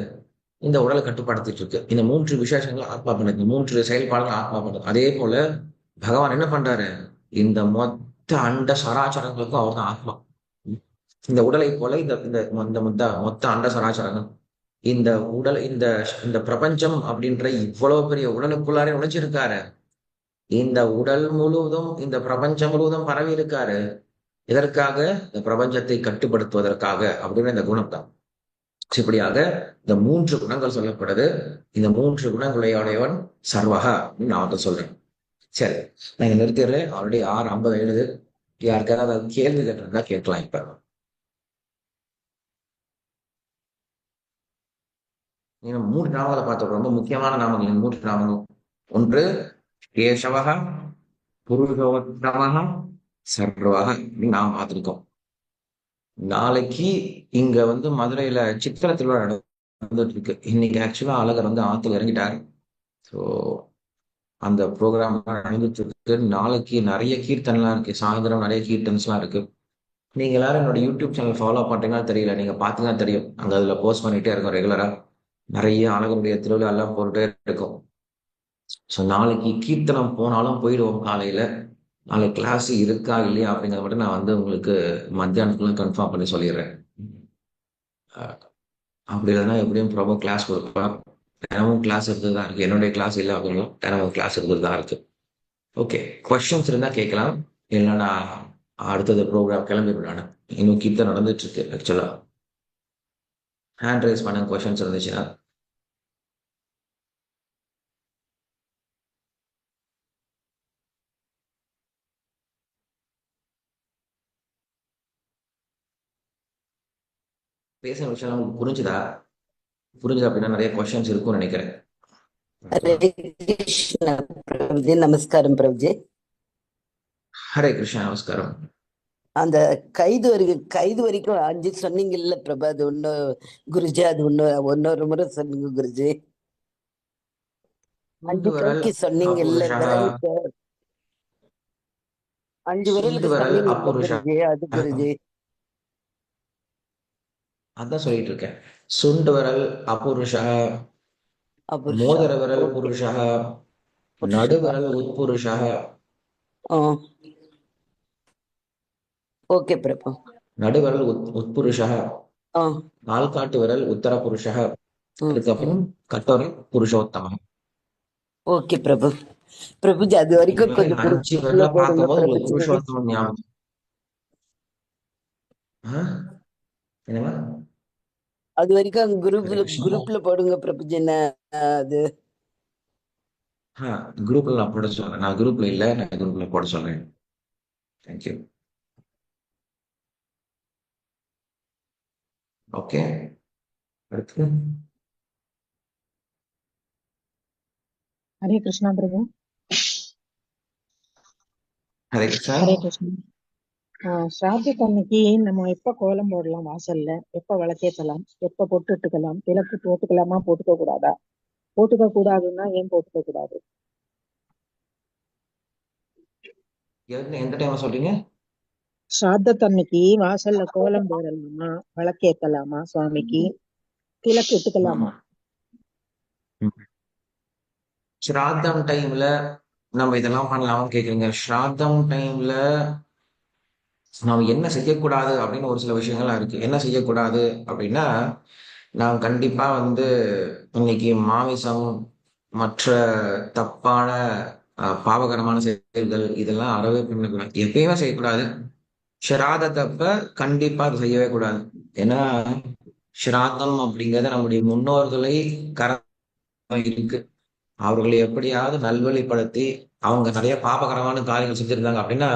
இந்த உடலை கட்டுப்படுத்திட்டு இருக்கு. இந்த 3 விசேஷங்கள் ஆத்மா பண்ணுது. இந்த 3 செயல்பாடுகள் ஆத்மா பண்ணுது. அதே போல பகவான் என்ன பண்றாரு? இந்த மொத்த அண்ட சராச்சரங்களுக்கும் அவர் தான் ஆத்மா. இந்த உடலை போல இந்த இந்த மொத்த அண்ட சராச்சரங்கள், இந்த உடல், இந்த இந்த பிரபஞ்சம் அப்படின்ற இவ்வளவு பெரிய உடலுக்குள்ளாரே நுழைஞ்சிருக்காரு. இந்த உடல் முழுவதும், இந்த பிரபஞ்சம் முழுவதும் பரவி இருக்காரு. இதற்காக, இந்த பிரபஞ்சத்தை கட்டுப்படுத்துவதற்காக அப்படின்னு இந்த குணம் தான். இப்படியாக இந்த 3 குணங்கள் சொல்லப்படுது. இந்த 3 குணங்களுடையவன் சர்வகா அப்படின்னு நான் வந்து சொல்றேன். சரி, நான் இங்க நிறுத்திடுறேன். ஆல்ரெடி 6:50 எழுது. யாருக்காவது கேள்வி கேட்டிருந்தா கேட்கலாம். இப்ப நீங்க 3 நாமங்களை பார்த்தோம். ரொம்ப முக்கியமான நாமங்கள் இந்த 3 நாமங்கள். ஒன்று கேசவக, புருஷோத்தமக, சர்வக அப்படின்னு நாம் பார்த்திருக்கோம். நாளைக்கு இங்க வந்து மதுரையில சித்திர திருவிழா நடந்துட்டு இருக்கு. இன்னைக்கு ஆக்சுவலா அழகர் வந்து ஆத்துல இறங்கிட்டாரு. ஸோ அந்த ப்ரோக்ராம் நடந்துட்டு இருக்கு. நாளைக்கு நிறைய கீர்த்தன்லாம் இருக்கு. சாயந்தரம் நிறைய கீர்த்தன்ஸ்லாம் இருக்கு. நீங்க எல்லாரும் என்னோட யூடியூப் சேனல் ஃபாலோ பண்றீங்கன்னா தெரியல, நீங்க பாத்தீங்கன்னா தெரியும். அங்க அதுல போஸ்ட் பண்ணிட்டே இருக்கோம் ரெகுலரா. நிறைய அழகருடைய திருவிழா எல்லாம் போட்டுட்டே இருக்கும். ஸோ நாளைக்கு கீர்த்தனம் போனாலும் போயிடுவோம் காலையில. நாளைக்கு கிளாஸ் இருக்கா இல்லையா அப்படிங்கிறத மட்டும் நான் வந்து உங்களுக்கு மத்தியானத்துக்குள்ள கன்ஃபார்ம் பண்ணி சொல்லிடுறேன். அப்படி இல்லைன்னா எப்படியும் ப்ராப்பர் கிளாஸ் கொடுப்பேன். தினமும் கிளாஸ் இருந்துட்டு தான் இருக்கு. என்னுடைய கிளாஸ் இல்லை அப்படின்னாலும் தினமும் கிளாஸ் இருந்துட்டு தான் இருக்கு. ஓகே, கொஸ்டின்ஸ் இருந்தா கேட்கலாம். இல்லைன்னா அடுத்தது ப்ரோக்ராம் கிளம்பிடுவேன் நான். இன்னும் கீர்த்தன் நடந்துட்டு இருக்கு ஆக்சுவலா. ஹேண்ட் ரைஸ் பண்ணுங்க கொஸ்டின்ஸ் இருந்துச்சுன்னா. பேசுற விஷயம் உங்களுக்கு புரிஞ்சுதா? புரிஞ்சுது அப்படின்னா நிறைய கொஸ்டின்ஸ் இருக்கும்னு நினைக்கிறேன். ஹரே கிருஷ்ணா பிரபுஜி. நமஸ்காரம் பிரபுஜி. ஹரே கிருஷ்ணா, நமஸ்காரம். அந்த கைது வரைக்கும் 5 சொன்னீங்கல்ல பிரபு, அது ஒண்ணு குருஜி, அது இன்னொரு முறை சொல்லுங்க குருஜி. 5 விரல் கைக்கு சொன்னீங்கல்ல அபுருஷா, விரலுக்கு, 5 சுண்டு விரலுக்கு விரல் சொன்னீங்கல்ல அபுருஷா. குருஜி, அது குருஜி. அதான் சொல்லிட்டு இருக்கேன். சுண்டு விரல் அபுருஷா, அபுருஷா. மோதிர விரல் ஓகே. புருஷா, புருஷா. நடுவிரல் உட்புருஷா. ஓகே பிரபு. நடுவிரல் உட்புருஷா, ஆ. ஆள்காட்டு விரல் உத்தர புருஷக, ம். ம். அதுக்கப்புறம் கட்டோரை புருஷோத்தமம். ஓகே பிரபு. பிரபுஜி அது வரைக்கும் இனிமே இந்த கொஞ்சம் 5 குரூப்ல விரல போடுங்க பார்க்கும்போது உங்களுக்கு பிரபுஜி. புருஷோத்தமம் ஞாபகம். ஆ? என்னவா? அது வரைக்கும் ஹரே குரூப்ல கிருஷ்ணா. குரூப்ல போடுங்க பிரபுஜி. என்ன அது குரூப்ல நான் போட சொல்றேன். நான் குரூப்ல இல்ல, நான் குரூப்ல போட சொல்றேன். தேங்க்யூ. ஓகே. அடுத்து ஹரே கிருஷ்ணா பிரபு. ஹரே கிருஷ்ணா. ஹரே கிருஷ்ணா. ஸ்ரார்த்தத்து அன்னைக்கு நம்ம எப்ப கோலம் போடலாம் வாசல்ல, எப்ப விளக்கேற்றலாம், எப்ப பொட்டுட்டுக்கலாம், விளக்கு போட்டுக்கலாமா போட்டுக்க கூடாதா, போட்டுக்க கூடாதுன்னா ஏன் போட்டுக்க கூடாது? எந்த டைம் சொல்றீங்க? ஸ்ரார்த்தத்து அன்னைக்கு வாசல்ல கோலம் போடலாமா, விளக்கேற்றலாமா, சுவாமிக்கு விளக்கு இட்டுக்கலாமா? ம். ஸ்ராத்தம் டைம்ல நம்ம இதெல்லாம் பண்ணலாம்னு கேக்குறீங்க. ஸ்ராத்தம் டைம்ல நாம என்ன செய்யக்கூடாது அப்படின்னு ஒரு சில விஷயங்கள்லாம் இருக்கு. என்ன செய்யக்கூடாது அப்படின்னா, நான் கண்டிப்பா வந்து இன்னைக்கு மாமிசம், மற்ற தப்பான பாவகரமான செயல்கள் இதெல்லாம் அறவே பண்ணக்கூடாது. எப்பயுமே செய்யக்கூடாது. ஷிராதத்தப்ப கண்டிப்பா அது செய்யவே கூடாது. ஏன்னா ஷிராதம் அப்படிங்கிறது நம்முடைய முன்னோர்களை கர இருக்கு. அவர்களை எப்படியாவது நல்வழிப்படுத்தி அவங்க நிறைய பாபகரமான காரியங்கள் செஞ்சிருந்தாங்க அப்படின்னா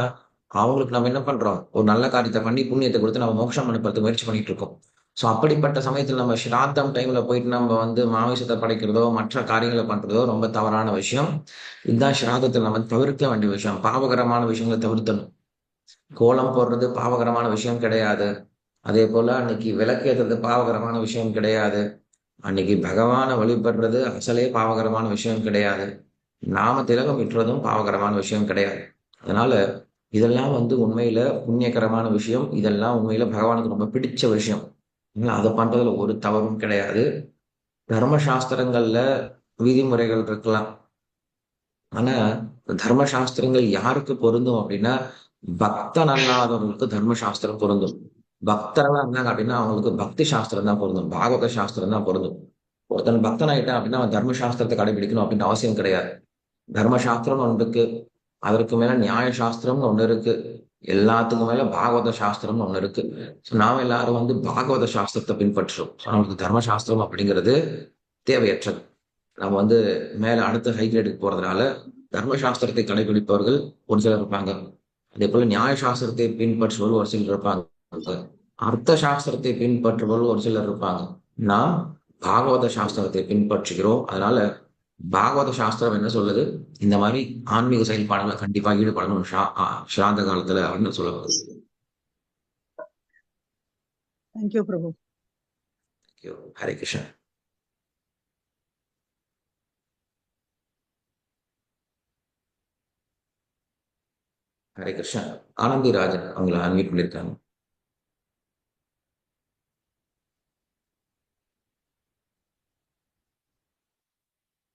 அவங்களுக்கு நம்ம என்ன பண்றோம், ஒரு நல்ல காரியத்தை பண்ணி புண்ணியத்தை கொடுத்து நம்ம மோட்சம் அனுப்புறதுக்கு முயற்சி பண்ணிட்டு இருக்கோம். சோ அப்படிப்பட்ட சமயத்துல நம்ம ஸ்ராத்தம் டைம்ல போயிட்டு நம்ம வந்து மாமிசத்தை படைக்கிறதோ மற்ற காரியங்களை பண்றதோ ரொம்ப தவறான விஷயம். இதுதான் ஸ்ராதத்துல நம்ம தவிர்க்க வேண்டிய விஷயம். பாவகரமான விஷயங்களை தவிர்த்தணும். கோலம் போடுறது பாவகரமான விஷயம் கிடையாது. அதே போல அன்னைக்கு விளக்கேத்துறது பாவகரமான விஷயம் கிடையாது. அன்னைக்கு பகவான வழிபடுறது அசலே பாவகரமான விஷயம் கிடையாது. நாம திலகம் இட்டுறதும் பாவகரமான விஷயம் கிடையாது. அதனால இதெல்லாம் வந்து உண்மையில புண்ணியகரமான விஷயம். இதெல்லாம் உண்மையில பகவானுக்கு ரொம்ப பிடிச்ச விஷயம். அதை பண்றதுல ஒரு தவறும் கிடையாது. தர்ம சாஸ்திரங்கள்ல விதிமுறைகள் இருக்கலாம். ஆனா தர்ம சாஸ்திரங்கள் யாருக்கு பொருந்தும் அப்படின்னா பக்தன் அல்லாதவர்களுக்கு தர்ம சாஸ்திரம் பொருந்தும். பக்தர்களா இருந்தாங்க அப்படின்னா அவங்களுக்கு பக்தி சாஸ்திரம் தான் பொருந்தும், பாகவத சாஸ்திரம் தான் பொருந்தும். ஒருத்தன் பக்தன் ஆயிட்டான் அப்படின்னா அவன் தர்ம சாஸ்திரத்தை கடைபிடிக்கணும் அப்படின்னு அவசியம் கிடையாது. தர்ம சாஸ்திரம்னு ஒன்று இருக்கு, அதற்கு மேல நியாய சாஸ்திரம்னு ஒண்ணு இருக்கு, எல்லாத்துக்கும் மேல பாகவத சாஸ்திரம்னு ஒண்ணு இருக்கு. நாம எல்லாரும் வந்து பாகவத சாஸ்திரத்தை பின்பற்றுறோம். நமக்கு தர்ம சாஸ்திரம் அப்படிங்கிறது தேவையற்றது. நம்ம வந்து மேல அடுத்த ஹை கிரேடுக்கு போறதுனால தர்ம சாஸ்திரத்தை கடைபிடிப்பவர்கள் ஒரு சிலர் இருப்பாங்க. அதே போல நியாய சாஸ்திரத்தை பின்பற்றுபவர்கள் ஒரு சிலர் இருப்பாங்க. அர்த்த சாஸ்திரத்தை பின்பற்றுபவர்கள் ஒரு சிலர் இருப்பாங்க. நாம் பாகவத சாஸ்திரத்தை பின்பற்றுகிறோம். அதனால பாகவத சாஸ்திரம் என்ன சொல்லுது, இந்த மாதிரி ஆன்மீக செயல்பாடுகளை கண்டிப்பா ஈடுபடணும் ஸ்ராந்த காலத்துல அப்படின்னு சொல்ல வருது. தேங்க்யூ பிரபு. ஹரே கிருஷ்ணா. ஹரே கிருஷ்ணா. ஆனந்தி ராஜன் அவங்களை அன்மியூட் பண்ணிருக்காங்க.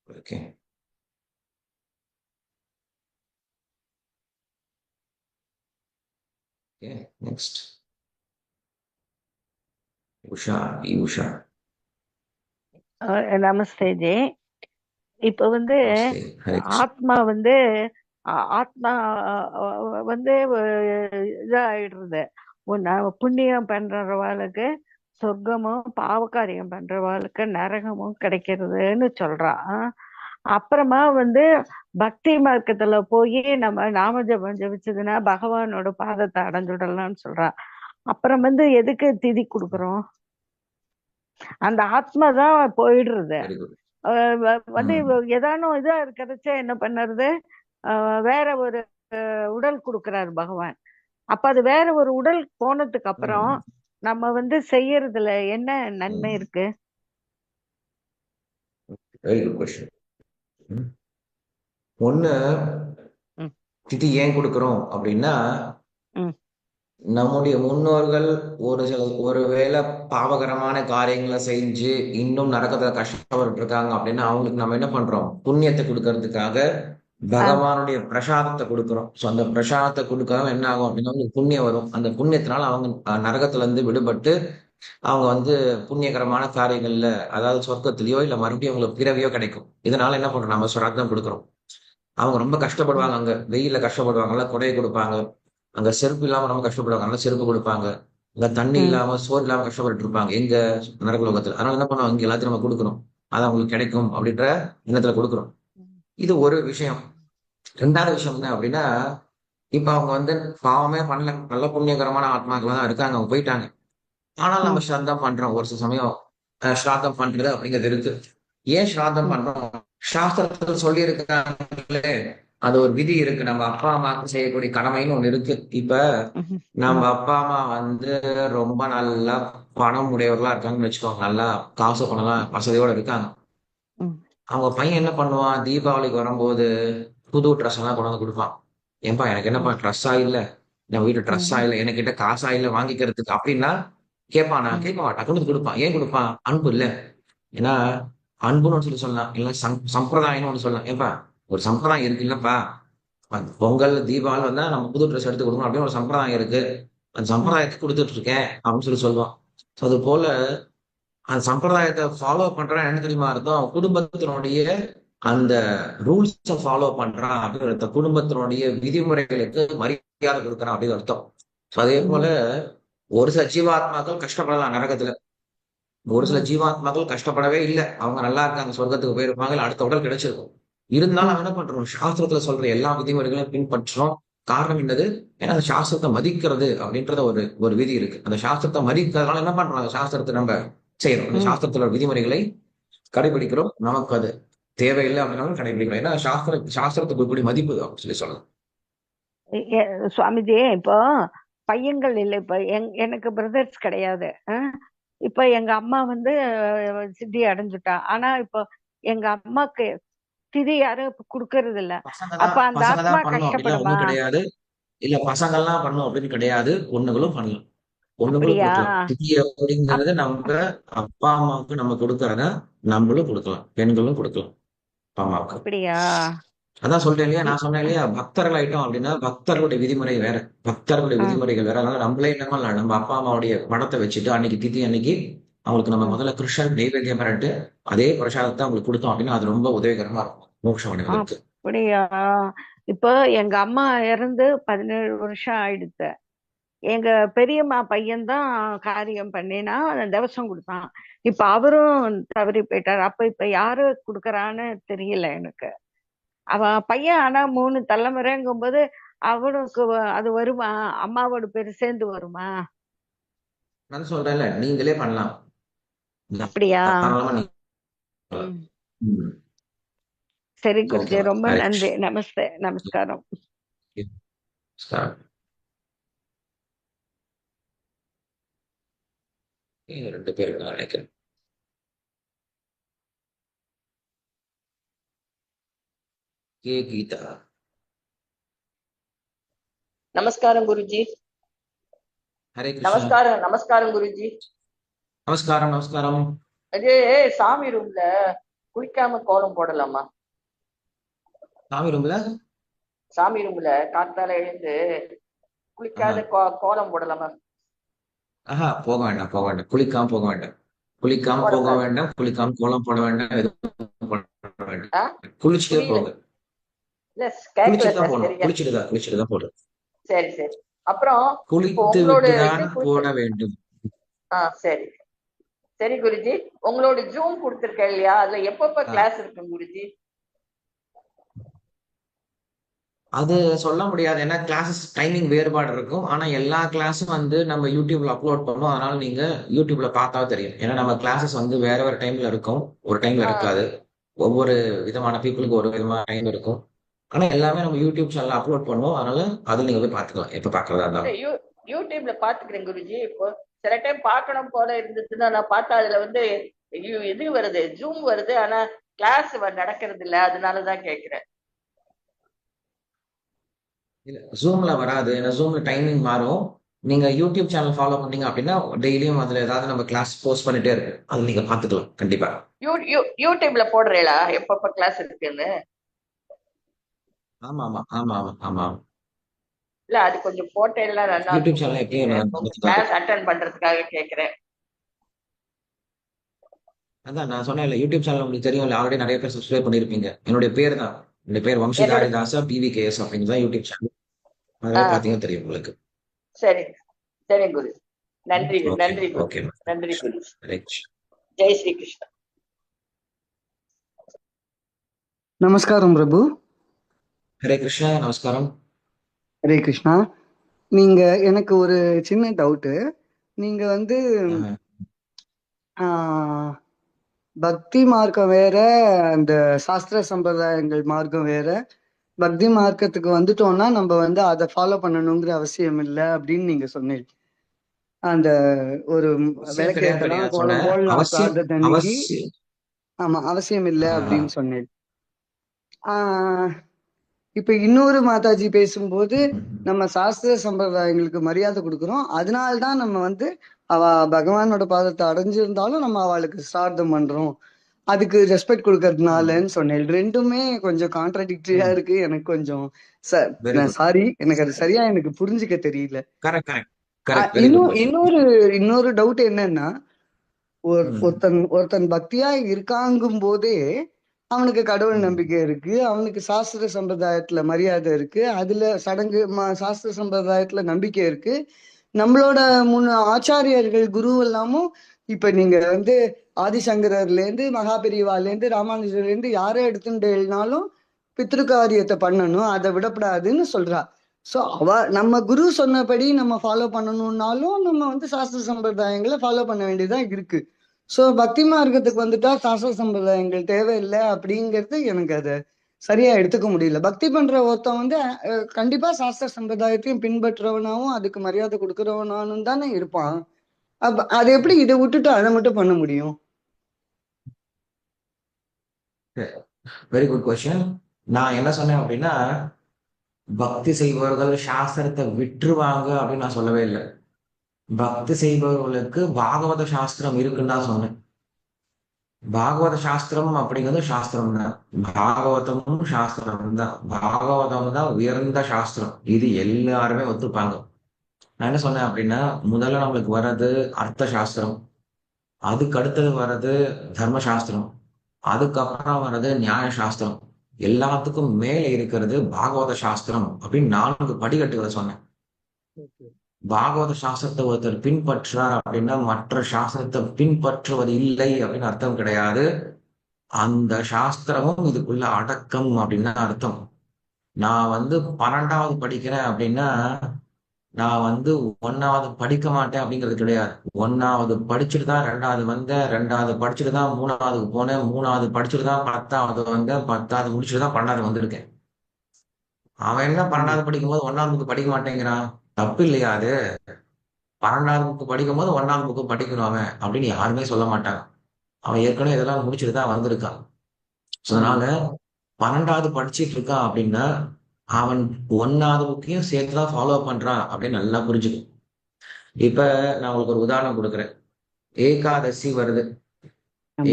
Okay. Okay, next Usha. Usha. Namaste ji. இப்ப வந்து நமஸ்தே. ஹரே கிருஷ்ணா. ஆத்மா வந்து ஆத்மா வந்து இதாயிடுறது. புண்ணியம் பண்றவாளுக்கு சொர்க்கமும், பாவகாரியம் பண்றவாளுக்கு நரகமும் கிடைக்கிறதுன்னு சொல்றான். அப்புறமா வந்து பக்தி மார்க்கத்துல போய் நம்ம நாம ஜபம் ஜபிச்சதுன்னா பகவானோட பாதத்தை அடைஞ்சுடலாம்னு சொல்றான். அப்புறம் வந்து எதுக்கு திதி கொடுக்குறோம்? அந்த ஆத்மா தான் போயிடுறது. Very good. வந்து ஏதானும் இதா இருக்கிறச்ச என்ன பண்ணுறது, வேற ஒரு உடல் கொடுக்கிறாரு பகவான். அப்ப அது வேற ஒரு உடல் போனதுக்கு அப்புறம் நம்ம வந்து செய்யறதுல என்ன நன்மை இருக்கு? Very good question. ஒண்ணு, திதி ஏன் கொடுக்கிறோம் அப்படின்னா நம்முடைய முன்னோர்கள் ஒரு சில ஒருவேளை பாவகரமான காரியங்களை செஞ்சு இன்னும் நரகத்துல கஷ்டப்பட்டு இருக்காங்க அப்படின்னா அவங்களுக்கு நம்ம என்ன பண்றோம், புண்ணியத்தை கொடுக்கறதுக்காக பகவானுடைய பிரசாதத்தை கொடுக்கிறோம். சோ அந்த பிரசாதத்தை கொடுக்கறோம் என்ன ஆகும் அப்படின்னா அவங்களுக்கு புண்ணியம் வரும். அந்த புண்ணியத்தினால அவங்க நரகத்துல இருந்து விடுபட்டு அவங்க வந்து புண்ணியகரமான காரியங்கள்ல, அதாவது சொர்க்கத்திலயோ இல்ல மறுபடியும் அவங்களுக்கு பிறவியோ கிடைக்கும். இதனால என்ன பண்றோம், நம்ம ஸ்ராத்தம் கொடுக்குறோம். அவங்க ரொம்ப ம், கஷ்டப்படுவாங்க, அங்க வெயில்ல கஷ்டப்படுவாங்கல்ல, கொடையை கொடுப்பாங்க. அங்க செருப்பு இல்லாம ரொம்ப கஷ்டப்படுவாங்க, அதனால செருப்பு கொடுப்பாங்க. அங்க தண்ணி ம், இல்லாம சோறு இல்லாம கஷ்டப்பட்டு இருப்பாங்க எங்க நரகலோகத்துல. அதனால என்ன பண்ணுவோம், இங்க எல்லாத்தையும் நம்ம கொடுக்குறோம். அது அவங்களுக்கு கிடைக்கும் அப்படின்ற எண்ணத்துல கொடுக்குறோம். ம், இது ஒரு விஷயம். 2வது விஷயம் என்ன அப்படின்னா, இப்ப அவங்க வந்து பாவமே பண்ணல, நல்ல புண்ணியகரமான ஆத்மாக்களா தான் இருக்காங்க, அவங்க போயிட்டாங்க. ஆனாலும் நம்ம ம், ஸ்ராத்தம் பண்றோம். ஒரு சில சமயம் ஸ்ராத்தம் பண்றது அப்படிங்கிறது இருக்கு. ஏன் ஸ்ராத்தம் ம், பண்றோம்? சாஸ்திரத்துல சொல்லி இருக்காங்களே, அது ஒரு விதி இருக்கு. நம்ம அப்பா அம்மாவுக்கு செய்யக்கூடிய கடமைன்னு ஒண்ணு இருக்கு. இப்ப ம், நம்ம ம், அப்பா அம்மா வந்து ரொம்ப நல்லா பணம் உடையவர்களா இருக்காங்கன்னு வச்சுக்கோங்க. நல்லா காசு பணம்லாம் வசதியோட இருக்காங்க. ம், அவங்க பையன் என்ன பண்ணுவான், தீபாவளிக்கு வரும்போது புது ட்ரெஸ் எல்லாம் கொண்டு வந்து கொடுப்பான். ஏன்பா எனக்கு என்னப்பா ம், ட்ரெஸ்ஸா இல்ல, நம்ம வீட்டுல ட்ரெஸ்ஸா ம், இல்ல, என்கிட்ட காசா இல்ல வாங்கிக்கிறதுக்கு அப்படின்னா கேட்பானா? ம், கேட்க மாட்டான். கொண்டு வந்து கொடுப்பான். ஏன் கொடுப்பான்? அன்பு இல்ல. ஏன்னா அன்புன்னு சொல்லி சொல்லலாம், இல்ல சம்பிரதாயம்னு ஒண்ணு சொல்லலாம். ஏன்பா ஒரு சம்பிரதாயம் இருக்கு இல்லப்பா, பொங்கல் தீபாவளி வந்தா நம்ம புது ட்ரெஸ் எடுத்து கொடுக்கணும் அப்படின்னு ஒரு சம்பிரதாயம் இருக்கு. அந்த ம், சம்பிரதாயத்தை கொடுத்துட்டு இருக்கேன் அப்படின்னு சொல்லி சொல்லுவான். So, அது போல அந்த சம்பிரதாயத்தை ஃபாலோ பண்றான் என்ன தெரியுமா அர்த்தம்? அவன் குடும்பத்தினுடைய அந்த ரூல்ஸ ஃபாலோ பண்றான் அப்படின்னு அர்த்தம். குடும்பத்தினுடைய விதிமுறைகளுக்கு மரியாதை கொடுக்குறான் அப்படின்னு அர்த்தம். So, அதே போல ம், ஒரு சில ஜீவாத்மாக்கள் கஷ்டப்படலாம் நரகத்துல. ஒரு சில ம், ஜீவாத்மாக்கள் கஷ்டப்படவே இல்ல. அவங்க நல்லா இருக்காங்க. சொர்க்கத்துக்கு போயிருப்பாங்க. இல்ல அடுத்த உடல் கிடைச்சிருக்கும். இருந்தாலும் ம், அவன் என்ன பண்றோம்? சாஸ்திரத்துல சொல்ற எல்லா விதிமுறைகளையும் பின்பற்றுறோம். காரணம் என்னது? ஏன்னா அந்த சாஸ்திரத்தை மதிக்கிறது அப்படின்றத ஒரு ஒரு விதி இருக்கு. அந்த சாஸ்திரத்தை மதிக்கிறதுனால என்ன பண்றோம்? அந்த சாஸ்திரத்தை நம்ம செய்யறோம். அந்த ம். சாஸ்திரத்துல விதிமுறைகளை கடைபிடிக்கிறோம். நமக்கு அது தேவையில்லை அப்படின்னாலும் கடைபிடிக்கிறோம். ஏன்னா சாஸ்திரத்துக்கு இப்படி மதிப்பு அப்படின்னு சொல்லி சொல்லலாம். சுவாமிஜி இப்போ பையன்கள் இல்லை, இப்ப எனக்கு பிரதர்ஸ் கிடையாது. இப்ப எங்க அம்மா வந்து சித்தி அடைஞ்சுட்டா. ஆனா இப்போ எங்க அம்மாக்கு திதி யாரும் இப்ப குடுக்கறது இல்ல. அப்ப அந்த பசங்க ஆத்மா தான் பண்ணும் அப்படிலாம் கஷ்டப்படுமா? ஒண்ணும் கிடையாது. இல்ல பசங்கள்லாம் பண்ணும் அப்படின்னு கிடையாது. பொண்ணுங்களும் பண்ணலாம். பொண்ணுங்களும் அப்படியா? கொடுக்கலாம். திதி அப் அப்படிங்கறது நம்ம அப்பா அம்மாவுக்கு நம்ம கொடுக்கறத நம்மளும் கொடுக்கலாம். பெண்களும் கொடுக்கலாம் அப்பா அம்மாவுக்கு. அப்படியா? அதான் சொல்றேன் இல்லையா, இ- நான் சொன்னேன் இல்லையா, பக்தர்கள் ஆயிட்டோம் அப்படின்னா பக்தர்களுடைய விதிமுறை வேற. பக்தர்களுடைய அஹ், விதிமுறைகள் வேற. அதனால நம்மளே என்ன பண்ணலாம், நம்ம அப்பா அம்மாவுடைய படத்தை வச்சுட்டு அன்னைக்கு திதி அன்னைக்கு அவங்களுக்கு நம்ம அஹ், முதல்ல கிருஷ்ணன் நெய்வேத்தியம் பண்ணிட்டு அதே பிரசாதத்தை அவங்களுக்கு கொடுத்தோம் அப்படின்னா அது ரொம்ப உதவிகரமா இருக்கும் மோட்சம் அடைவதற்கு. அப்படியா? இப்போ எங்க அம்மா இறந்து 17 வருஷம் ஆயிடுத்து. எங்க பெரியம்மா பையன்தான் காரியம் பண்ணினா திவசம் கொடுத்தான். இப்ப அவரும் தவறி போயிட்டாரு. அப்ப இப்ப யாரு குடுக்கறான்னு தெரியல எனக்கு. அவன் பையன் ஆனா 3 தலைமுறைங்கும்போது அவனுக்கு அது வருமா? அம்மாவோட பேரு சேர்ந்து வருமா? நான் சொல்றேன்ல, நீங்களே பண்ணலாம். அப்படியா? தாராளமா நீங்க பண்ணலாம். ம். ம். சரி குருஜி, ஓகேவா? ரொம்ப ஹரே நன்றி. கிருஷ்ணா. நமஸ்தே, நமஸ்காரம். ஸ்டார்ட். ரெண்டு பேர் நான் நினைக்கிறேன். கே கீதா. நமஸ்காரம் குருஜி. ஹரே கிருஷ்ணா. நமஸ்காரம் நமஸ்காரம் குருஜி. நமஸ்காரம் நமஸ்காரம். அது சாமி ரூம்ல குளிக்காம கோலம் போடலாமா? சாமி ரூம்ல சாமி ரூம்ல காத்தால எழுந்து ஆஹா குளிக்காத கோலம் போடலாமா? ஆஹா, போக வேண்டாம் போக வேண்டாம், குளிக்காம போக வேண்டாம். குளிக்காம போக போடக்கூடாது. வேண்டாம், குளிக்காம கோலம் போட வேண்டாம், எதுவும் பண்ண வேண்டாம். ஆ, குளிச்சுட்டே புரியல. போங்க. இல்ல கேட்கல குளிச்சுட்டு தான் சார் போகணும். சரியா. குளிச்சுட்டு தான் போகணும். சரி சரி. அப்புறம் இப்போ குளித்து உங்களோட விட்டுதான் இது போட கொடுத்து. வேண்டும். சரி சரி குருஜி. உங்களோட ஜூம் கொடுத்துருக்கேன் இல்லையா, அதுல எப்பப்ப ஆ, கிளாஸ் இருக்கும் குருஜி? அது சொல்ல முடியாது. ஏன்னா கிளாஸஸ் டைமிங் வேறுபாடு இருக்கும். ஆனா எல்லா கிளாஸும் வந்து நம்ம யூடியூப்ல அப்லோட் பண்ணுவோம். அதனால நீங்க யூடியூப்ல பார்த்தா தெரியும். ஏன்னா நம்ம கிளாஸஸ் வந்து வேற வேற டைம்ல இருக்கும், ஒரு டைம்ல ஆஹ் இருக்காது. ஒவ்வொரு விதமான பீப்புளுக்கு ஒரு விதமான டைம் இருக்கும். ஆனா எல்லாமே நம்ம யூடியூப் சேனல்ல அப்லோட் பண்ணுவோம். அதனால அது நீங்க போய் பார்த்துக்கலாம், எப்ப பார்க்கறதா இல்ல இருந்தாலும். யூடியூப்ல பாத்துக்கிறேன் குருஜி. இப்போ சில டைம் பார்க்கணும் போல இருந்துச்சுன்னா நான் பார்த்தா அதுல வந்து இது வருது, ஜூம் வருது, ஆனா கிளாஸ் நடக்கிறது இல்ல, அதனாலதான் கேக்குறேன். இல்ல ஜூம்ல வராது. ஏன்னா ஜூம்ல டைமிங் மாறும். நீங்க யூடியூப் சேனல் ஃபாலோ பண்ணீங்க அப்படின்னா டெய்லியும் அதுல ஏதாவது நம்ம கிளாஸ் போஸ்ட் பண்ணிட்டே இருக்கும். அது நீங்க பார்த்துக்கலாம் கண்டிப்பா. யூடியூப்ல போடுறீங்களா எப்பப்ப கிளாஸ் இருக்குன்னு? ஆமா ஆமா ஆமா ஆமா ஆமா. இல்ல அது கொஞ்சம் போட்டேன்னா நல்லா யூடியூப் இருக்கும் சேனல் குருஜி. எப்பயும் உங்க நடந்துதான் கிளாஸ் இருக்கும். அட்டன் பண்றதுக்காக கேக்குறேன். அதான் நான் சொன்னேன் இல்ல, யூடியூப் சேனல் உங்களுக்கு தெரியும் இல்ல, ஆல்ரெடி நிறைய பேர் சப்ஸ்கிரைப் பண்ணிருப்பீங்க. என்னுடைய பேர் தான், என்னுடைய பேர் என்னோட வம்சிதாரி தாசா PVKS அப்படின்னு தான் யூடியூப் சேனல். ஆ அதெல்லாம் பாத்தீங்கன்னா தெரியும் உங்களுக்கு. சரி சரி குரு. நன்றி ஓகே நன்றி குரு. ஓகே நன்றி குரு. ரைட். ஜெய் ஸ்ரீ கிருஷ்ணா. நமஸ்காரம் பிரபு. ஹரே கிருஷ்ணா, நமஸ்காரம். ஹரே கிருஷ்ணா. நீங்க எனக்கு ஒரு சின்ன டவுட்டு. நீங்க வந்து ஆஹ், ஆஹ், பக்தி மார்க்கம் வேற, அந்த சாஸ்திர சம்பிரதாயங்கள் மார்க்கம் வேற. பக்தி மார்க்கத்துக்கு வந்துட்டோம்னா நம்ம வந்து அதை ஃபாலோ பண்ணணுங்கிற அவசியம் இல்லை அப்படின்னு நீங்க சொன்னீங்க. அந்த ஒரு அவசியம் கிடையாது விளக்கேத்தலாம், கிடையாது கோலம் சொன்னேன். போடலாம் அவசியம் பிரார்த்தத்தை அன்னைக்கு. அவசியம். ஆமா, அவசியம் இல்லை ஆஹ், அப்படின்னு சொன்னேன். ஆஹ் இப்ப இன்னொரு மாதாஜி பேசும்போது நம்ம சாஸ்திர சம்பிரதாயங்களுக்கு மரியாதை கொடுக்குறோம், அதனால்தான் நம்ம வந்து அவ பகவானோட பாதத்தை அடைஞ்சிருந்தாலும் நம்ம அவளுக்கு ஸ்ரார்த்தம் பண்றோம், அதுக்கு ரெஸ்பெக்ட் கொடுக்கறதுனாலன்னு சொன்னேன். ரெண்டுமே கொஞ்சம் கான்ட்ராடிக்டரியா இருக்கு. எனக்கு கொஞ்சம் வெரி குட். சாரி, எனக்கு அது சரியா எனக்கு புரிஞ்சுக்க தெரியல. Correct correct correct. Very good. இன்னொரு டவுட் என்னன்னா, ஒருத்தன் பக்தியா இருக்காங்கும் போதே அவனுக்கு கடவுள் நம்பிக்கை இருக்கு, அவனுக்கு சாஸ்திர சம்பிரதாயத்துல மரியாதை இருக்கு, அதுல சடங்கு சாஸ்திர சம்பிரதாயத்துல நம்பிக்கை இருக்கு. நம்மளோட ஆச்சாரியர்கள் குரு எல்லாமும் இப்ப நீங்க வந்து ஆதிசங்கரர்ல இருந்து மகாபெரிவால இருந்து ராமானுஜர்ல இருந்து யாரை எடுத்துட்டேனாலும் பித்ருக்காரியத்தை பண்ணணும், அதை விடப்படாதுன்னு சொல்றா. சோ நம்ம குரு சொன்னபடி நம்ம ஃபாலோ பண்ணணும்னாலும் நம்ம வந்து சாஸ்திர சம்பிரதாயங்களை ஃபாலோ பண்ண வேண்டியதா இருக்கு. சோ பக்தி மார்க்கத்துக்கு வந்துட்டா சாஸ்திர சம்பிரதாயங்கள் தேவையில்லை அப்படிங்கிறது எனக்கு அதை சரியா எடுத்துக்க முடியல. பக்தி பண்ற ஒருத்தன் வந்து கண்டிப்பா சாஸ்திர சம்பிரதாயத்தையும் பின்பற்றுறவனாவும் அதுக்கு மரியாதை கொடுக்கறவனானும் தானே இருப்பான். அது எப்படி இதை விட்டுட்டு அதை மட்டும் பண்ண முடியும்? Very good question. நான் என்ன சொன்னேன் அப்படின்னா, பக்தி செய்பவர்கள் சாஸ்திரத்தை விட்டுருவாங்க அப்படின்னு நான் சொல்லவே இல்லை. பக்தி செய்பவர்களுக்கு பாகவத சாஸ்திரம் இருக்குன்னு தான் சொன்னேன். பாகவத சாஸ்திரம் அப்படிங்கிறது சாஸ்திரம் தான், பாகவதமும் சாஸ்திரம் தான். பாகவதம் தான் உயர்ந்த சாஸ்திரம், இது எல்லாருமே ஒத்துப்பாங்க. நான் என்ன சொன்னேன் அப்படின்னா, முதல்ல நம்மளுக்கு வர்றது அர்த்த சாஸ்திரம், அதுக்கு அடுத்தது வர்றது தர்ம சாஸ்திரம், அதுக்கப்புறம் வர்றது நியாய சாஸ்திரம், எல்லாத்துக்கும் மேல இருக்கிறது பாகவத சாஸ்திரம் அப்படின்னு 4 படிக்கட்டுகளை சொன்னேன். பாகவத சாஸ்திரத்தை ஒருத்தர் பின்பற்றார் அப்படின்னா மற்ற சாஸ்திரத்தை பின்பற்றுவது இல்லை அப்படின்னு அர்த்தம் கிடையாது. அந்த சாஸ்திரமும் இதுக்குள்ள அடக்கம் அப்படின்னு அர்த்தம். நான் வந்து 12வது படிக்கிறேன் அப்படின்னா நான் வந்து 1வது படிக்க மாட்டேன் அப்படிங்கிறது கிடையாது. 1வது படிச்சுட்டு தான் 2வது வந்தேன், 2வது படிச்சுட்டு தான் 3வதுக்கு போனேன், 3வது படிச்சுட்டு தான் 10வது வந்தேன், 10வது முடிச்சுட்டு தான் 12வது வந்திருக்கேன். அவன் என்ன 12வது படிக்கும்போது 1வது புக்கு படிக்க மாட்டேங்கிறான்? தப்பு இல்லையா அது? 12வது புக்கு படிக்கும் போது 1வது புக்கு படிக்கணும் அவன் அப்படின்னு யாருமே சொல்ல மாட்டாங்க. அவன் ஏற்கனவே இதெல்லாம் முடிச்சுட்டு தான் வந்திருக்கான். அதனால 12வது படிச்சுட்டு இருக்கான் அப்படின்னா அவன் 1வது புக்கையும் சேர்த்துதான் ஃபாலோ பண்றான் அப்படின்னு நல்லா புரிஞ்சுக்கும். இப்ப நான் உங்களுக்கு ஒரு உதாரணம் கொடுக்குறேன். ஏகாதசி வருது,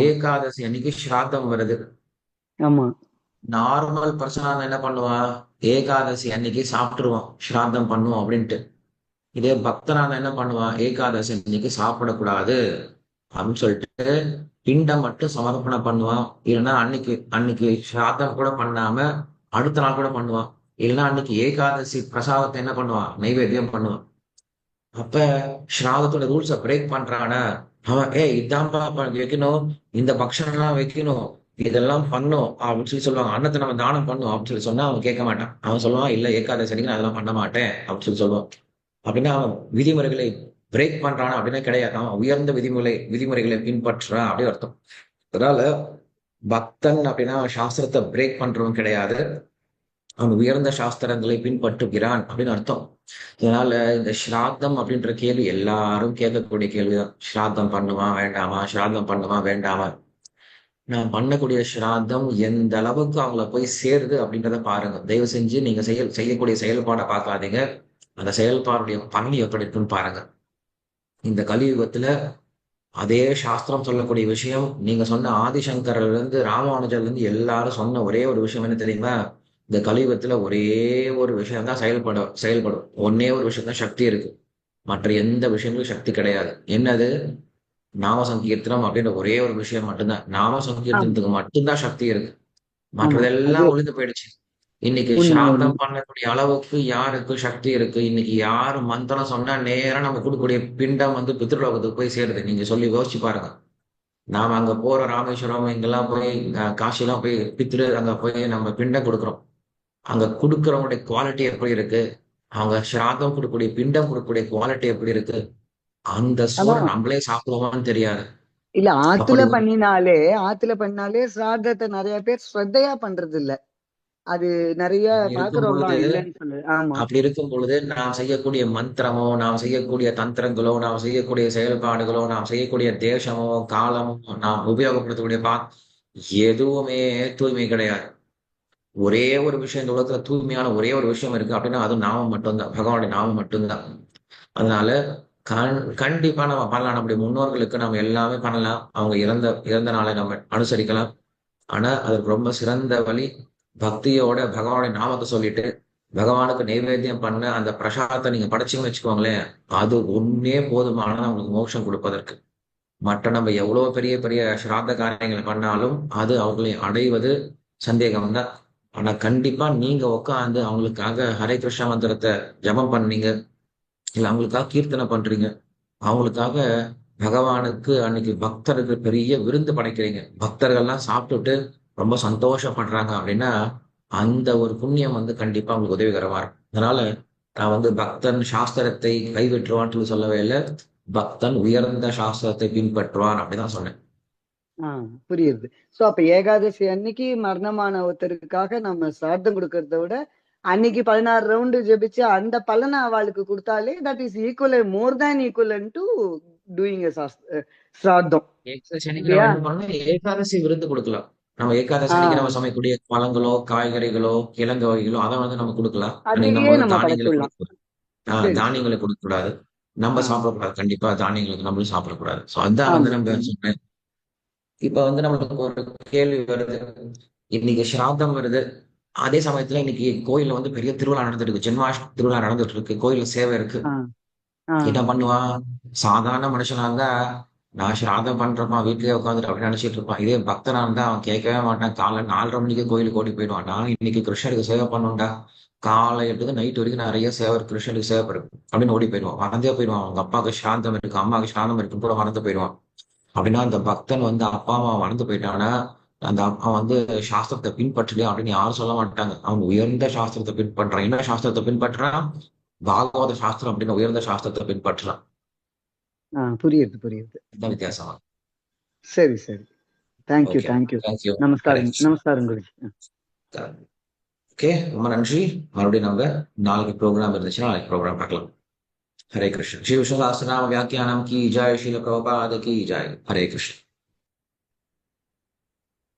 ஏகாதசி அன்னைக்கு ஸ்ராத்தம் வருது. ஆமா, நார்மல் பர்சனா என்ன பண்ணுவான்? ஏகாதசி அன்னைக்கு சாப்பிட்டுருவான், ஸ்ராத்தம் பண்ணுவோம் அப்படின்ட்டு. இதே பக்தனாக என்ன பண்ணுவான்? ஏகாதசி அன்னைக்கு சாப்பிடக்கூடாது அப்படின்னு சொல்லிட்டு பிண்டம் மட்டும் சமர்ப்பணம் பண்ணுவான். இல்லைன்னா அன்னைக்கு ஸ்ராத்தம் கூட பண்ணாம அடுத்த நாள் கூட பண்ணுவான். இல்லைன்னா அன்னைக்கு ஏகாதசி பிரசாதத்தை என்ன பண்ணுவான்? நைவேத்தியம் பண்ணுவான். அப்ப ஸ்ராதத்தோட ரூல்ஸை பிரேக் பண்றான அவன், இதான்பா வைக்கணும், இந்த பக்ஷம் எல்லாம் வைக்கணும், இதெல்லாம் பண்ணும் அப்படின்னு சொல்லி சொல்லுவாங்க. அன்னத்தை நம்ம தானம் பண்ணும் அப்படின்னு சொல்லி சொன்னா அவன் கேட்க மாட்டான். அவன் சொல்லுவான், இல்ல ஏகாதசி அன்னைக்கு நான் அதெல்லாம் பண்ண மாட்டேன் அப்படின்னு சொல்லி சொல்லுவான். அப்படின்னா அவன் விதிமுறைகளை பிரேக் பண்றானா அப்படின்னா கிடையாது. அவன் உயர்ந்த விதிமுறைகளை பின்பற்றுறான் அப்படி அர்த்தம். அதனால பக்தன் அப்படின்னா சாஸ்திரத்தை பிரேக் பண்றவன் கிடையாது, அவன் உயர்ந்த சாஸ்திரங்களை பின்பற்றுகிறான் அப்படின்னு அர்த்தம். அதனால இந்த ஸ்ராத்தம் அப்படின்ற கேள்வி எல்லாரும் கேட்கக்கூடிய கேள்விதான். ஸ்ராத்தம் பண்ணுவான் வேண்டாமா, ஸ்ராத்தம் பண்ணுவான் வேண்டாமா. நான் பண்ணக்கூடிய ஸ்ராத்தம் எந்த அளவுக்கு அவங்கள போய் சேருது அப்படின்றத பாருங்க. தயவு செஞ்சு நீங்க செய்யக்கூடிய செயல்பாடை பார்க்காதீங்க, அந்த செயல்பாடுடைய பலன் எப்படி இருக்குன்னு பாருங்க. இந்த கலியுகத்துல அதே சாஸ்திரம் சொல்லக்கூடிய விஷயம், நீங்க சொன்ன ஆதிசங்கர்ல இருந்து ராமானுஜர்ல இருந்து எல்லாரும் சொன்ன ஒரே ஒரு விஷயம் என்ன தெரியுமா? இந்த கலியுகத்துல ஒரே ஒரு விஷயம் தான் செயல்படும். ஒன்னே ஒரு விஷயம் தான் சக்தி இருக்கு, மற்ற எந்த விஷயங்களும் சக்தி கிடையாது. என்னது? நாம சங்கீர்த்தனம் அப்படின்ற ஒரே ஒரு விஷயம் மட்டும்தான். நாம ஆமா சங்கீர்த்தனத்துக்கு மட்டும்தான் சக்தி இருக்கு. ஆமா அது மற்றதெல்லாம் ஒழிந்து போயிடுச்சு. இன்னைக்கு உண்மை உண்மை சிராத்தம் பண்ணக்கூடிய அளவுக்கு யாருக்கு சக்தி இருக்கு? இன்னைக்கு யாரு மந்திரம் சொன்னா நேரா நம்ம கொடுக்கக்கூடிய பிண்டம் வந்து பித்ருலோகத்துக்கு போய் சேருது. நீங்க சொல்லி யோசிச்சு பாருங்க. நாம அங்க போற ராமேஸ்வரம் இங்கெல்லாம் போய் காசிலாம் போய் அங்க போய் நம்ம பிண்டம் கொடுக்குறோம். அங்க கொடுக்கறவங்களுடைய குவாலிட்டி எப்படி இருக்கு? அவங்க சிராதம் கொடுக்கக்கூடிய பிண்டம் கொடுக்கக்கூடிய குவாலிட்டி எப்படி இருக்கு? அந்த சோறு அதான் நம்மளே சாப்பிடுவோமான்னு தெரியாது. இல்ல அப்படி ஆத்துல பண்ணினாலே சிராதத்தை நிறைய பேர் ஸ்ரத்தையா பண்றது இல்ல. அது நிறைய இருக்கும் பாக்குறோம் பொழுது தான், இல்லைன்னு சொல்லு. ஆமா அப்படி இருக்கும் பொழுது நாம் செய்யக்கூடிய மந்திரமோ, நாம் செய்யக்கூடிய தந்திரங்களோ, நாம் செய்யக்கூடிய செயல்பாடுகளோ, நாம் செய்யக்கூடிய தேசமோ, காலமோ, நாம் உபயோகப்படுத்தக்கூடிய எதுவுமே தூய்மை கிடையாது. ஒரே ஒரு விஷயம் இந்த உலகத்துல தூய்மையான ஒரே ஒரு விஷயம் இருக்கு அப்படின்னா அதுவும் நாமம் மட்டும்தான். பகவானுடைய நாமம் மட்டும்தான். அதனால கண்டிப்பா நம்ம பண்ணலாம். நம்முடைய முன்னோர்களுக்கு நம்ம எல்லாமே பண்ணலாம். அவங்க இறந்த நாளை நம்ம அனுசரிக்கலாம். ஆனா அதற்கு ரொம்ப சிறந்த வழி பக்தியோட பகவானுடைய நாமத்தை சொல்லிட்டு பகவானுக்கு நைவேத்தியம் பண்ண அந்த பிரசாதத்தை நீங்க படைச்சீங்கன்னு வச்சுக்கோங்களேன், அது ஒன்னே போதுமானது அவங்களுக்கு மோட்சம் கொடுப்பதற்கு. மற்ற நம்ம எவ்வளவு பெரிய பெரிய சிராத்த காரியங்களை பண்ணாலும் அது அவர்களை அடைவது சந்தேகம்தான். ஆனா கண்டிப்பா நீங்க உட்காந்து அவங்களுக்காக ஹரே கிருஷ்ண மந்திரத்தை ஜபம் பண்ணீங்க, இல்ல அவங்களுக்காக கீர்த்தனை பண்றீங்க, அவங்களுக்காக பகவானுக்கு அன்னைக்கு பக்தருக்கு பெரிய விருந்து படைக்கிறீங்க, பக்தர்கள்லாம் சாப்பிட்டுட்டு ரொம்ப சந்தோஷப்படுறாங்க அப்படின்னா அந்த ஒரு புண்ணியம் வந்து கண்டிப்பா உங்களுக்கு உதவிகரமா இருக்கும். அதனால நான் வந்து பக்தன் சாஸ்திரத்தை கைவிட்டுருவான்னு சொல்லவே இல்லை, பக்தன் உயர்ந்த சாஸ்திரத்தை பின்பற்றுவான் அப்படிதான் சொன்னேன். புரியுது. சோ அப்ப ஏகாதசி அன்னைக்கு மரணமான ஒருத்தருக்காக நம்ம சிராத்தம் கொடுக்கறத விட அன்னைக்கு 16 ரவுண்டு ஜெபிச்சு அந்த பலனை அவளுக்கு கொடுத்தாலே that is equal, more than equal to doing shraddham இல்லையா? ஏகாதசி விருந்து கொடுக்கலாம். நம்ம ஏகாதசி அன்னைக்கு நம்ம சமைக்கக்கூடிய பழங்களோ, காய்கறிகளோ, கிழங்கு வகைகளோ அதை வந்து நம்ம கொடுக்கலாம். அன்னைக்கு நம்ம அதையே வந்து நம்ம தானியங்களை படைச்சிடலாம். கொடுக்கக்கூடாது. தானியங்களை கொடுக்க கூடாது. நம்ம சாப்பிடக்கூடாது. கண்டிப்பா தானியங்களுக்கு நம்மளும் சாப்பிடக்கூடாது. சோ அதான் வந்து நம்ம சொன்னேன். இப்ப வந்து நம்மளுக்கு ஒரு கேள்வி வருது. இன்னைக்கு ஸ்ராத்தம் வருது, அதே சமயத்துல இன்னைக்கு கோயில்ல வந்து பெரிய திருவிழா நடந்துட்டு இருக்கு, ஜென்மாஷ்டமி திருவிழா நடந்துட்டு இருக்கு, கோயில்ல சேவை இருக்கு. என்ன பண்ணுவான்? சாதாரண மனுஷனா இருந்தா நான் ஸ்ராதம் பண்றப்பா வீட்லயே உட்காந்துட்டு அப்படின்னு நினைச்சிட்டு இருப்பான். இதே பக்தனா இருந்தா அவன் கேட்கவே மாட்டான். காலை 4:30 மணிக்கு கோயிலுக்கு ஓடி போயிடுவான். நான் இன்னைக்கு கிருஷ்ணருக்கு சேவை பண்ணுண்டா, காலை 8 நைட் வரைக்கும் நிறைய சேவை இருக்கு, கிருஷ்ணருக்கு சேவை இருக்கு அப்படின்னு ஓடி போயிடுவான். மறந்தே போயிடுவான். அவங்க அப்பாவுக்கு ஸ்ராந்தம் இருக்கு, அம்மாவுக்கு ஸ்ராந்தம் இருக்குன்னு கூட மறந்து போயிடுவான். அப்படின்னா அந்த பக்தன் வந்து அப்பா அம்மா வளர்ந்து போயிட்டான்னா அந்த அவன் வந்து சாஸ்திரத்தை பின்பற்றலையா அப்படின்னு யாரும் சொல்ல மாட்டாங்க. அவன் உயர்ந்த சாஸ்திரத்தை பின்பற்றான். என்ன சாஸ்திரத்தை பின்பற்றான்? பாகவத சாஸ்திரம் அப்படின்னு உயர்ந்த சாஸ்திரத்தை பின்பற்றலாம். புரியுது. வித்தியாசமா. சரி. தேங்க்யூ. நமஸ்காரம் குருஜி. ஓகே, ரொம்ப நன்றி. மறுபடியும் நம்ம நாளைக்கு ப்ரோக்ராம் இருந்துச்சுன்னா நாளைக்கு ப்ரோக்ராம் பார்க்கலாம். हरे कृष्ण। श्री विष्णु सहस्त्रनाम व्याख्यानम की जय, श्रील प्रभुपाद की जय। हरे कृष्ण।